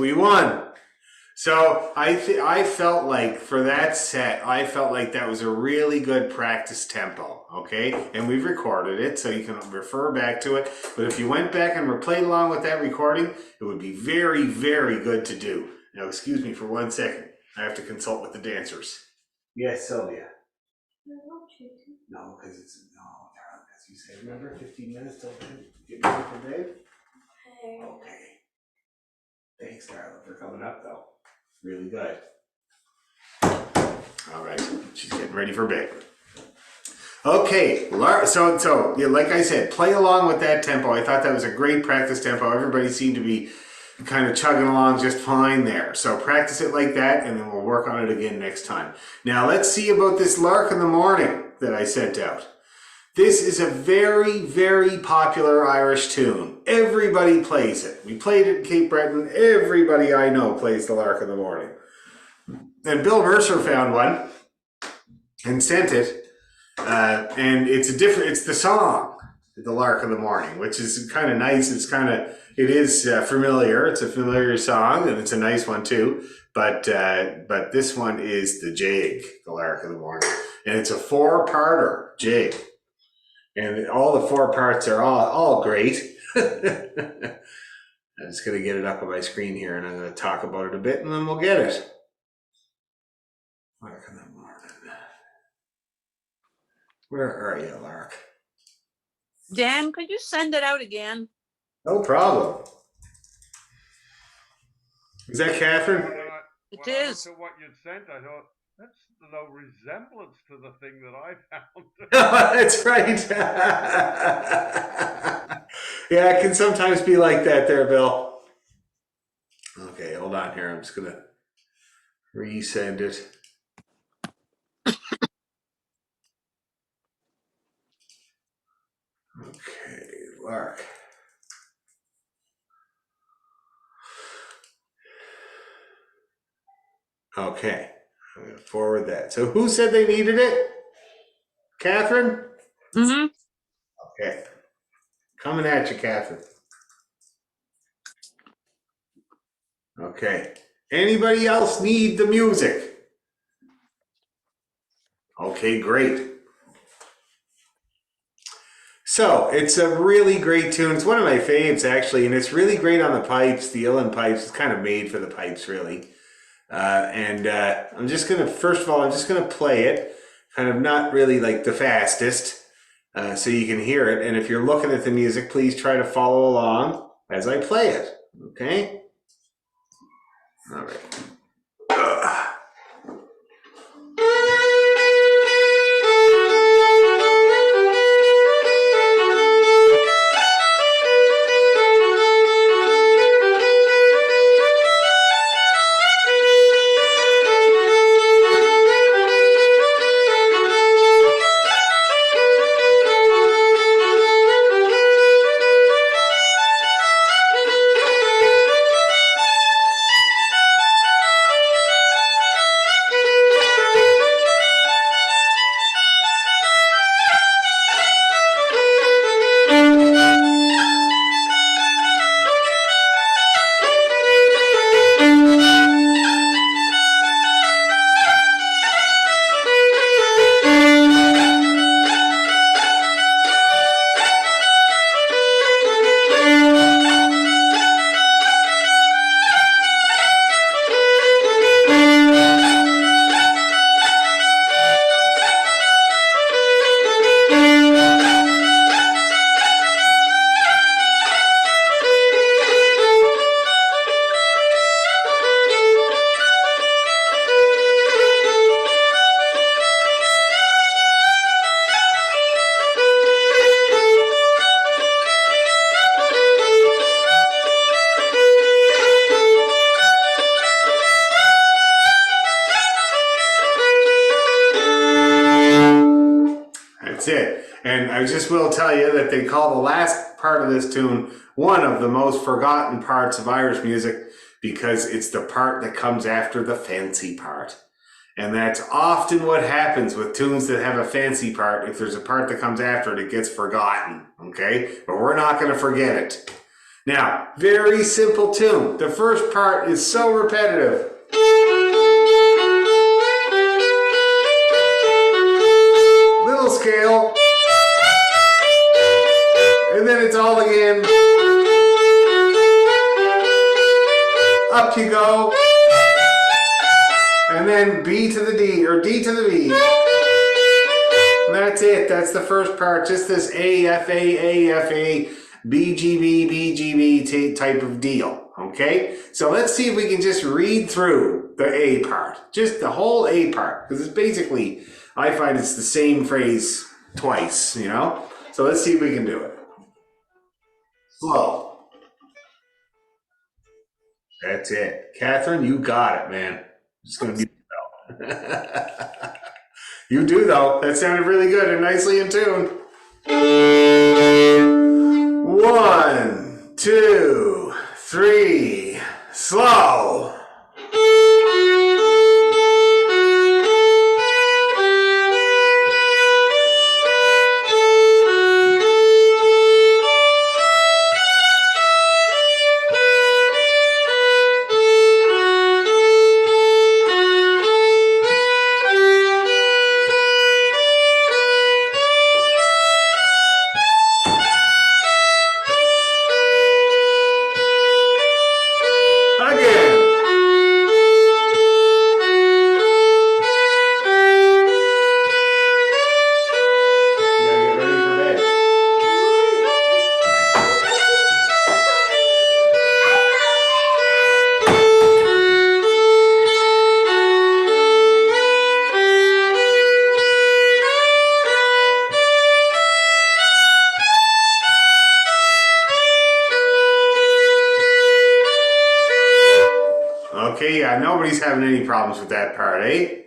we won. So I felt like for that set, I felt like that was a really good practice tempo, okay? And we've recorded it, so you can refer back to it. But if you went back and played along with that recording, it would be very, very good to do. Now, excuse me for 1 second. I have to consult with the dancers. Yes, Sylvia. No, because darling, as you said, remember 15 minutes till get ready for bed? Okay. Thanks, darling, for coming up, though. Really good. All right, she's getting ready for bed. Okay, so yeah, like I said, play along with that tempo. I thought that was a great practice tempo. Everybody seemed to be kind of chugging along just fine there. So practice it like that, and then we'll work on it again next time. Now let's see about this Lark in the Morning that I sent out. This is a very, very popular Irish tune. Everybody plays it. We played it in Cape Breton. Everybody I know plays the Lark in the Morning. And Bill Mercer found one and sent it. And it's the song, the Lark in the Morning, which is kind of nice. It is familiar. It's a familiar song, and it's a nice one too. But this one is the jig, the Lark in the Morning. And it's a 4-parter jig. And all the 4 parts are all great. I'm just going to get it up on my screen here, and I'm going to talk about it a bit, and then we'll get it. Lark in the Morning. Where are you, Lark? Dan, could you send it out again? No problem. Is that Catherine? It is. When I looked at what you'd sent, I thought, that's no resemblance to the thing that I found. That's right. Yeah, it can sometimes be like that there, Bill. Okay, hold on here. I'm just going to resend it. Okay, Lark. Okay, I'm going to forward that. So who said they needed it? Catherine? Mm-hmm. Okay. Coming at you, Catherine. Okay. Anybody else need the music? Okay, great. So it's a really great tune. It's one of my faves, actually, and it's really great on the pipes, the uilleann pipes. It's kind of made for the pipes, really. I'm just going to, first of all, I'm just going to play it, kind of not really like the fastest, so you can hear it. And if you're looking at the music, please try to follow along as I play it. Okay? All right. That's it. And I just will tell you that they call the last part of this tune one of the most forgotten parts of Irish music because it's the part that comes after the fancy part. And that's often what happens with tunes that have a fancy part. If there's a part that comes after it, it gets forgotten, okay? But we're not going to forget it. Now, very simple tune. The first part is so repetitive. Little scale. And then it's all again. Up you go. And then B to the D, or D to the B. And that's it. That's the first part. Just this A, F, A, F, A, B, G, B, B, G, B type of deal. Okay? So let's see if we can just read through the A part. Just the whole A part. Because it's basically, I find it's the same phrase twice, you know? So let's see if we can do it. Slow. That's it. Catherine, you got it, man. Just gonna be You do though. That sounded really good and nicely in tune. 1, 2, 3, slow. Okay, yeah, nobody's having any problems with that part, eh?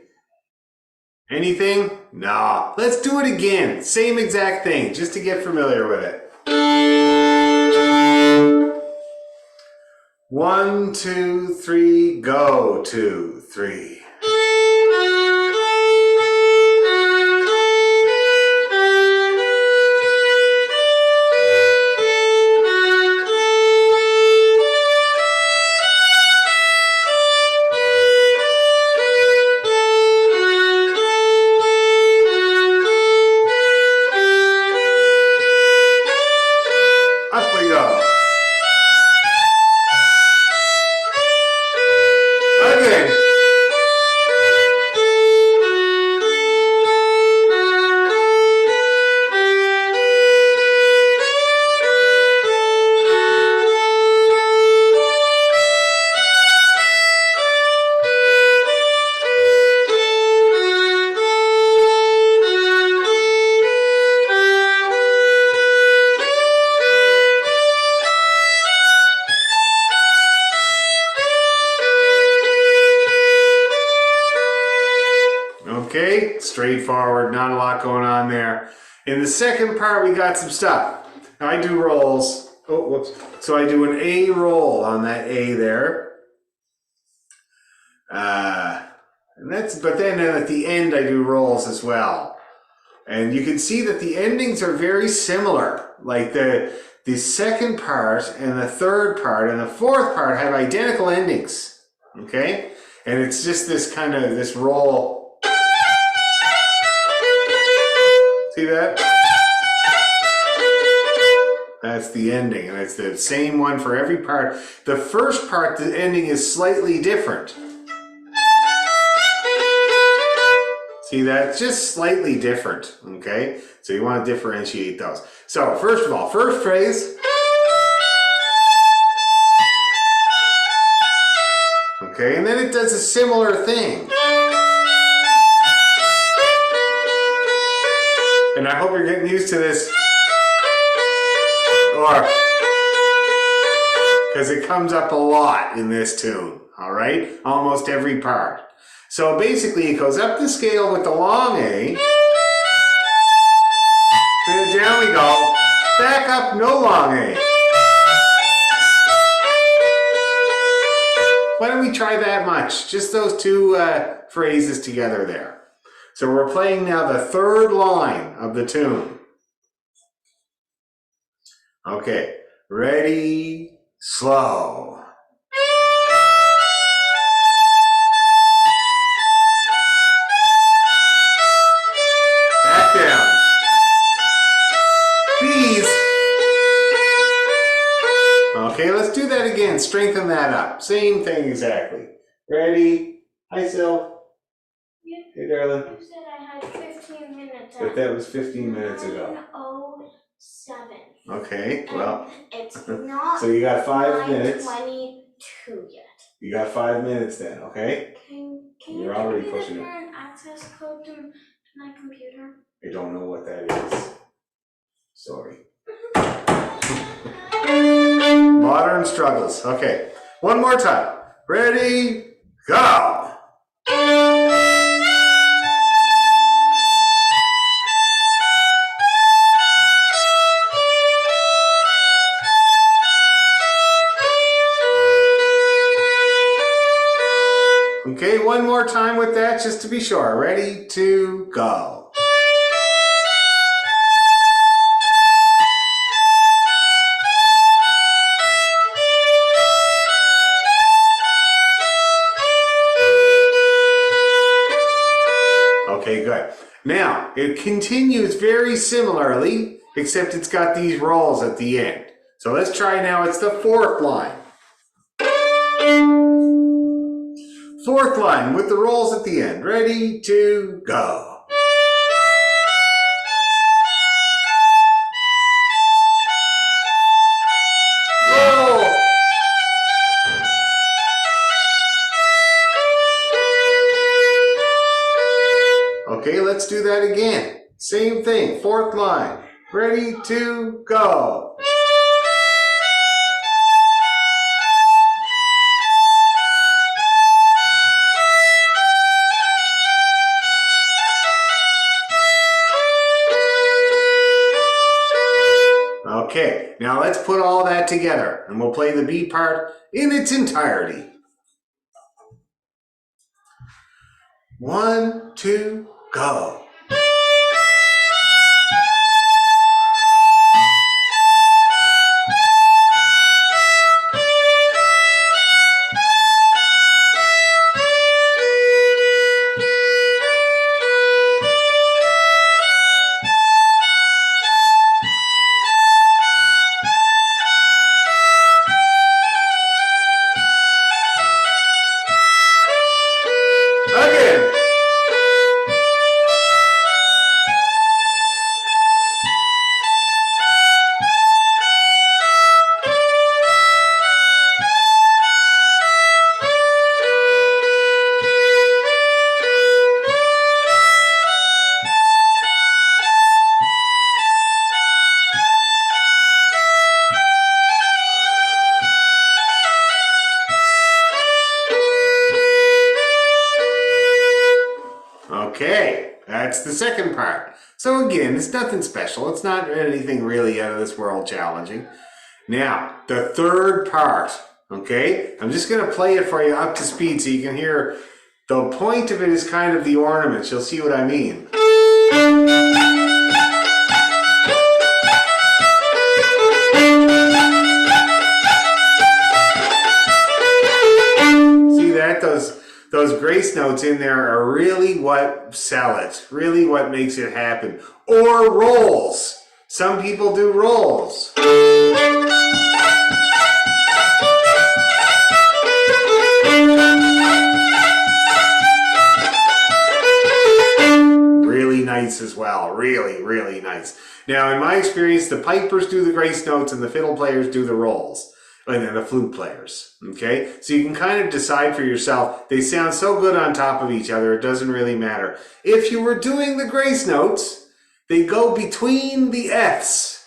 Anything? Nah. Let's do it again. Same exact thing, just to get familiar with it. 1, 2, 3, go. 2, 3. Okay, straightforward, not a lot going on there. In the second part, we got some stuff. Now I do rolls. Oh, whoops. So I do an A roll on that A there. But then at the end, I do rolls as well. And you can see that the endings are very similar. Like the second part and the third part and the fourth part have identical endings. Okay? And it's just this kind of, this roll. See that? That's the ending, and it's the same one for every part. The first part, the ending is slightly different. See that? Just slightly different, okay? So you want to differentiate those. So first of all, first phrase. Okay, and then it does a similar thing. And I hope you're getting used to this, or because it comes up a lot in this tune, all right? Almost every part. So basically it goes up the scale with the long A, and down we go, back up, no long A. Why don't we try that much? Just those two phrases together there. So we're playing now the third line of the tune. Okay, Ready, slow. Back down. Bees. Okay, let's do that again. Strengthen that up. Same thing exactly. Ready? Hi, Sil. Hey, darling. You said I had 15 minutes. But that was 15 minutes ago. 9:07. Okay, well. It's not. So you got 5 minutes. 9:22 yet. You got 5 minutes then, okay? Can You're you already give me pushing the it. current access code to my computer? I don't know what that is. Sorry. Modern struggles. Okay, one more time. Ready, go. Okay, one more time with that just to be sure. Ready to go. Okay, good. Now, it continues very similarly, except it's got these rolls at the end. So let's try now. It's the fourth line. Fourth line with the rolls at the end. Ready to go. Roll. Okay, let's do that again. Same thing, fourth line. Ready to go. Okay, now let's put all that together and we'll play the B part in its entirety. 1, 2, go. Again. Okay, that's the second part. So again, it's nothing special. It's not anything really out of this world challenging. Now, the third part, okay? I'm just going to play it for you up to speed so you can hear. The point of it is kind of the ornaments. You'll see what I mean. See that? Those grace notes in there are really what sell it, really what makes it happen. Or rolls. Some people do rolls. Really nice as well. Really, really nice. Now, in my experience, the pipers do the grace notes and the fiddle players do the rolls. And then the flute players, okay? So you can kind of decide for yourself. They sound so good on top of each other, it doesn't really matter. If you were doing the grace notes, they go between the Fs.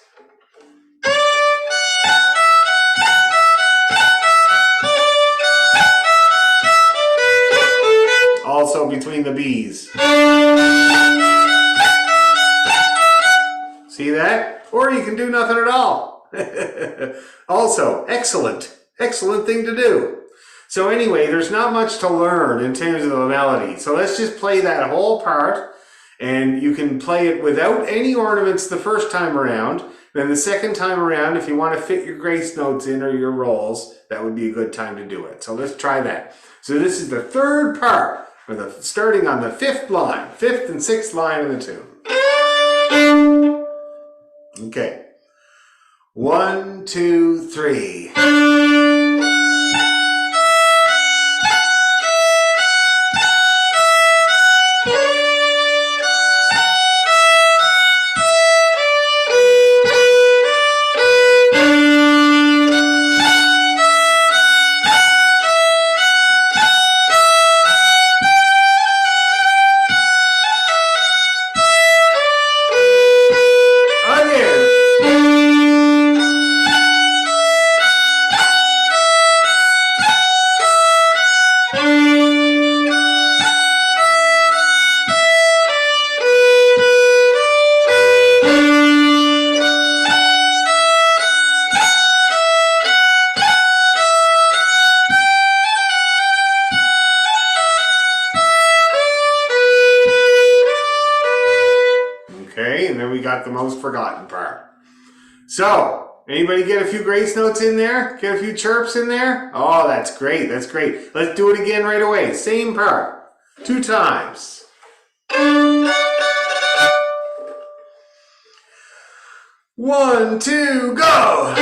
Also between the Bs. See that? Or you can do nothing at all. Also, excellent thing to do. So anyway, there's not much to learn in terms of the melody. So let's just play that whole part And you can play it without any ornaments the first time around. Then the second time around, if you want to fit your grace notes in or your rolls, that would be a good time to do it. So let's try that. So this is the third part, starting on the fifth line, fifth and sixth line of the tune. Okay. 1, 2, 3. Okay, and then we got the most forgotten part. So, anybody get a few grace notes in there? Get a few chirps in there? Oh, that's great, that's great. Let's do it again right away. Same part. 2 times. 1, 2, go!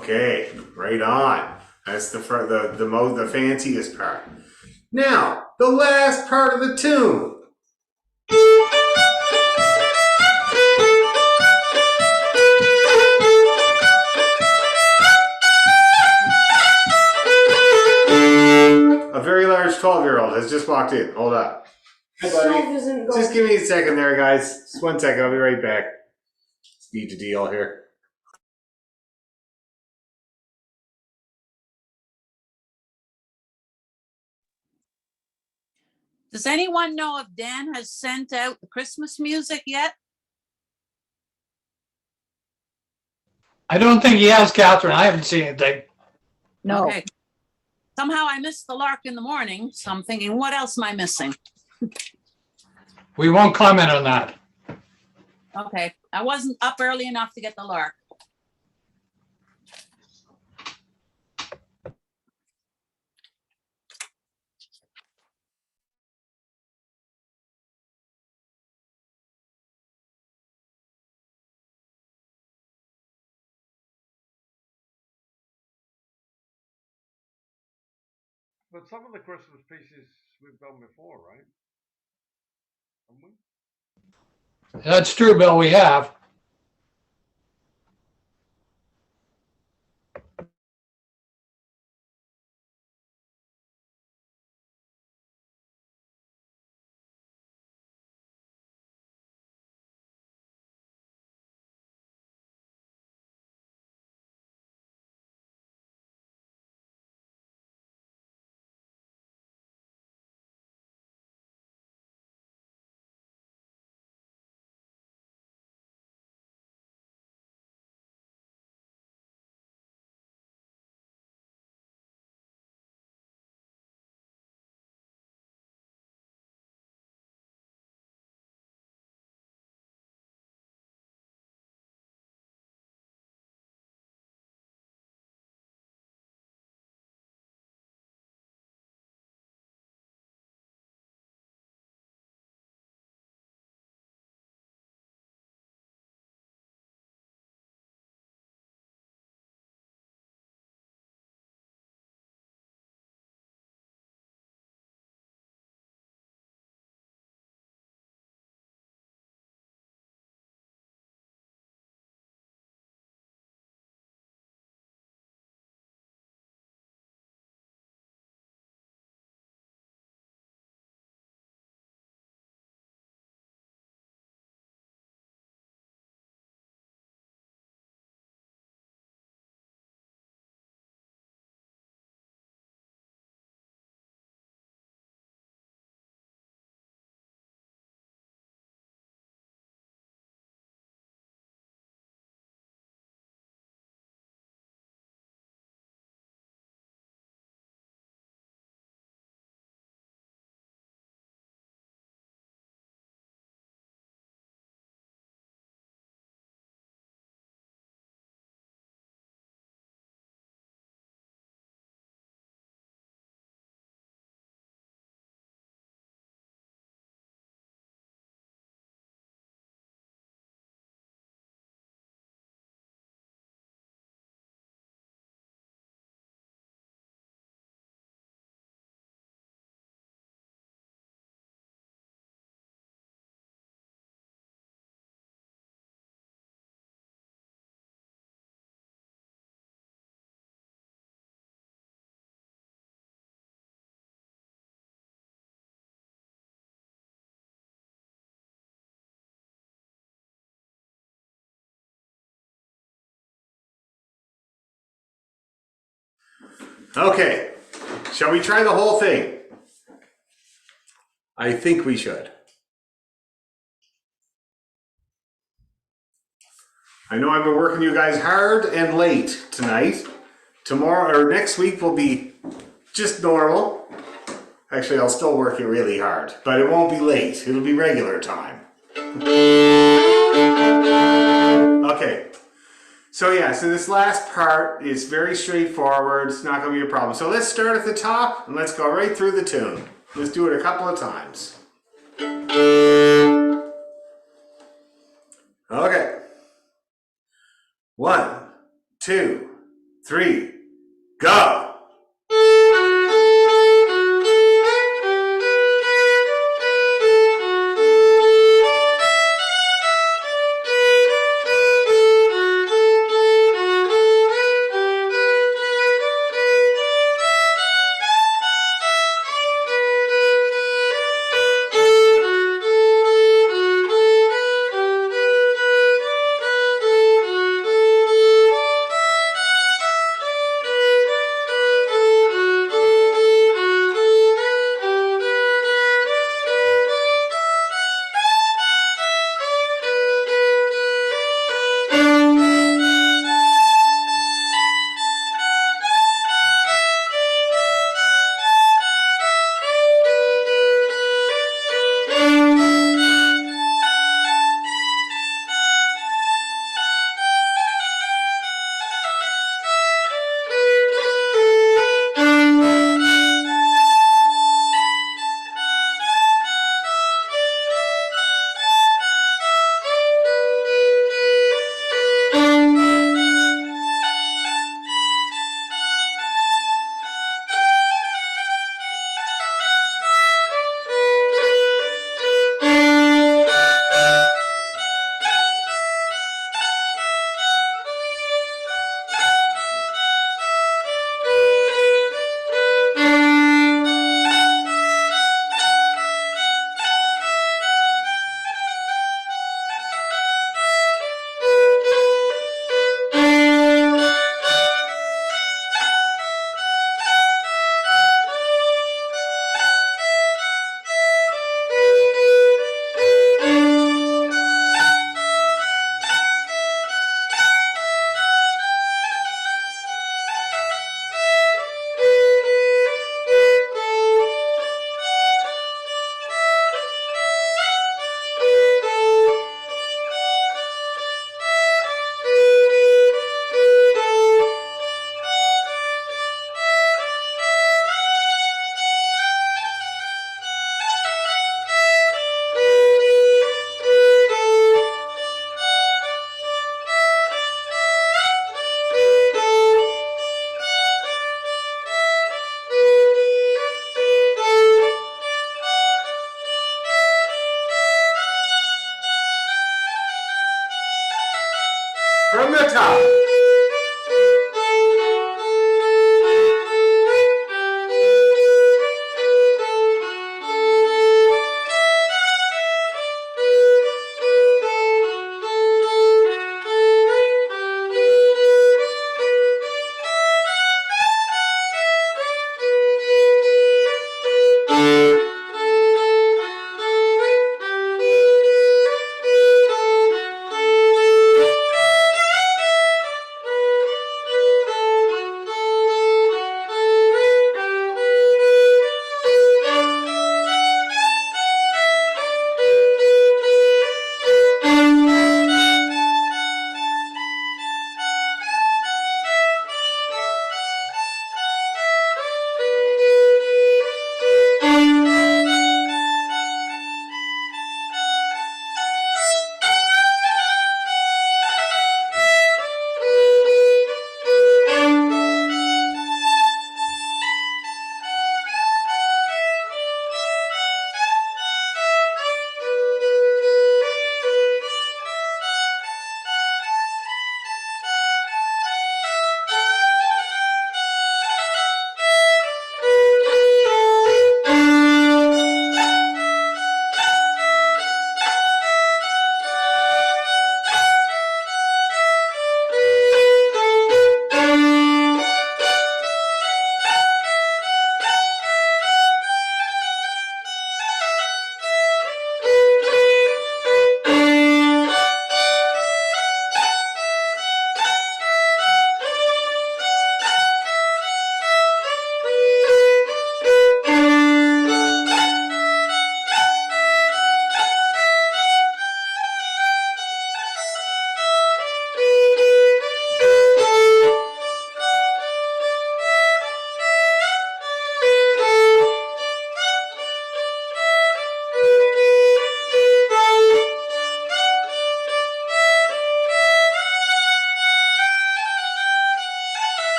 Okay, right on. That's the fanciest part. Now, the last part of the tune. A very large 12-year-old has just walked in. Hold up. Hi, buddy. Just give me a second there, guys. Just 1 second. I'll be right back. Speed to deal here. Does anyone know if Dan has sent out the Christmas music yet? I don't think he has, Catherine. I haven't seen anything. No. Okay. Somehow I missed the lark in the morning, so I'm thinking, what else am I missing? We won't comment on that. Okay, I wasn't up early enough to get the lark. But some of the Christmas pieces we've done before, right? Haven't we? That's true, Bill. We have. Okay, shall we try the whole thing? I think we should. I know I've been working you guys hard and late tonight. Tomorrow or next week will be just normal. Actually, I'll still work you really hard, but it won't be late. It'll be regular time. Okay. So yeah, so this last part is very straightforward. It's not going to be a problem. So let's start at the top and let's go right through the tune. Let's do it a couple of times. Okay. 1, 2, 3, go!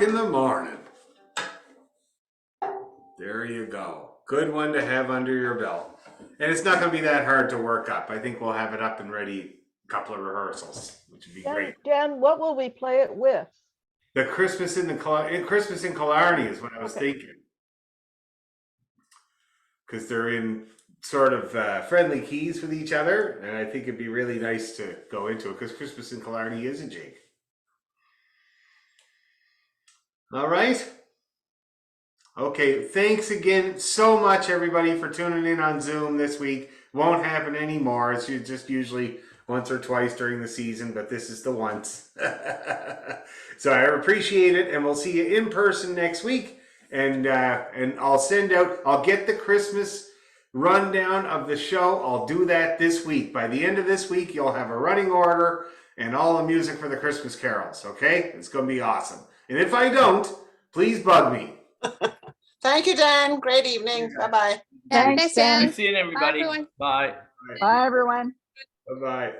in the morning. There you go. Good one to have under your belt. And it's not going to be that hard to work up. I think we'll have it up and ready a couple of rehearsals, which would be great. Dan, what will we play it with? The Christmas in Christmas in Killarney is what I was thinking. Because they're in sort of friendly keys with each other, and I think it'd be really nice to go into it because Christmas in Killarney is a jig. All right. Okay, thanks again so much, everybody, for tuning in on Zoom this week. Won't happen anymore. It's just usually once or twice during the season, but this is the once. So I appreciate it, and we'll see you in person next week. And I'll get the Christmas rundown of the show. I'll do that this week. By the end of this week, you'll have a running order and all the music for the Christmas carols, okay? It's going to be awesome. And if I don't, please bug me. Thank you, Dan. Great evening. Bye-bye. Thanks, Dan. Nice seeing everybody. everyone. Bye. Bye, everyone. Bye-bye.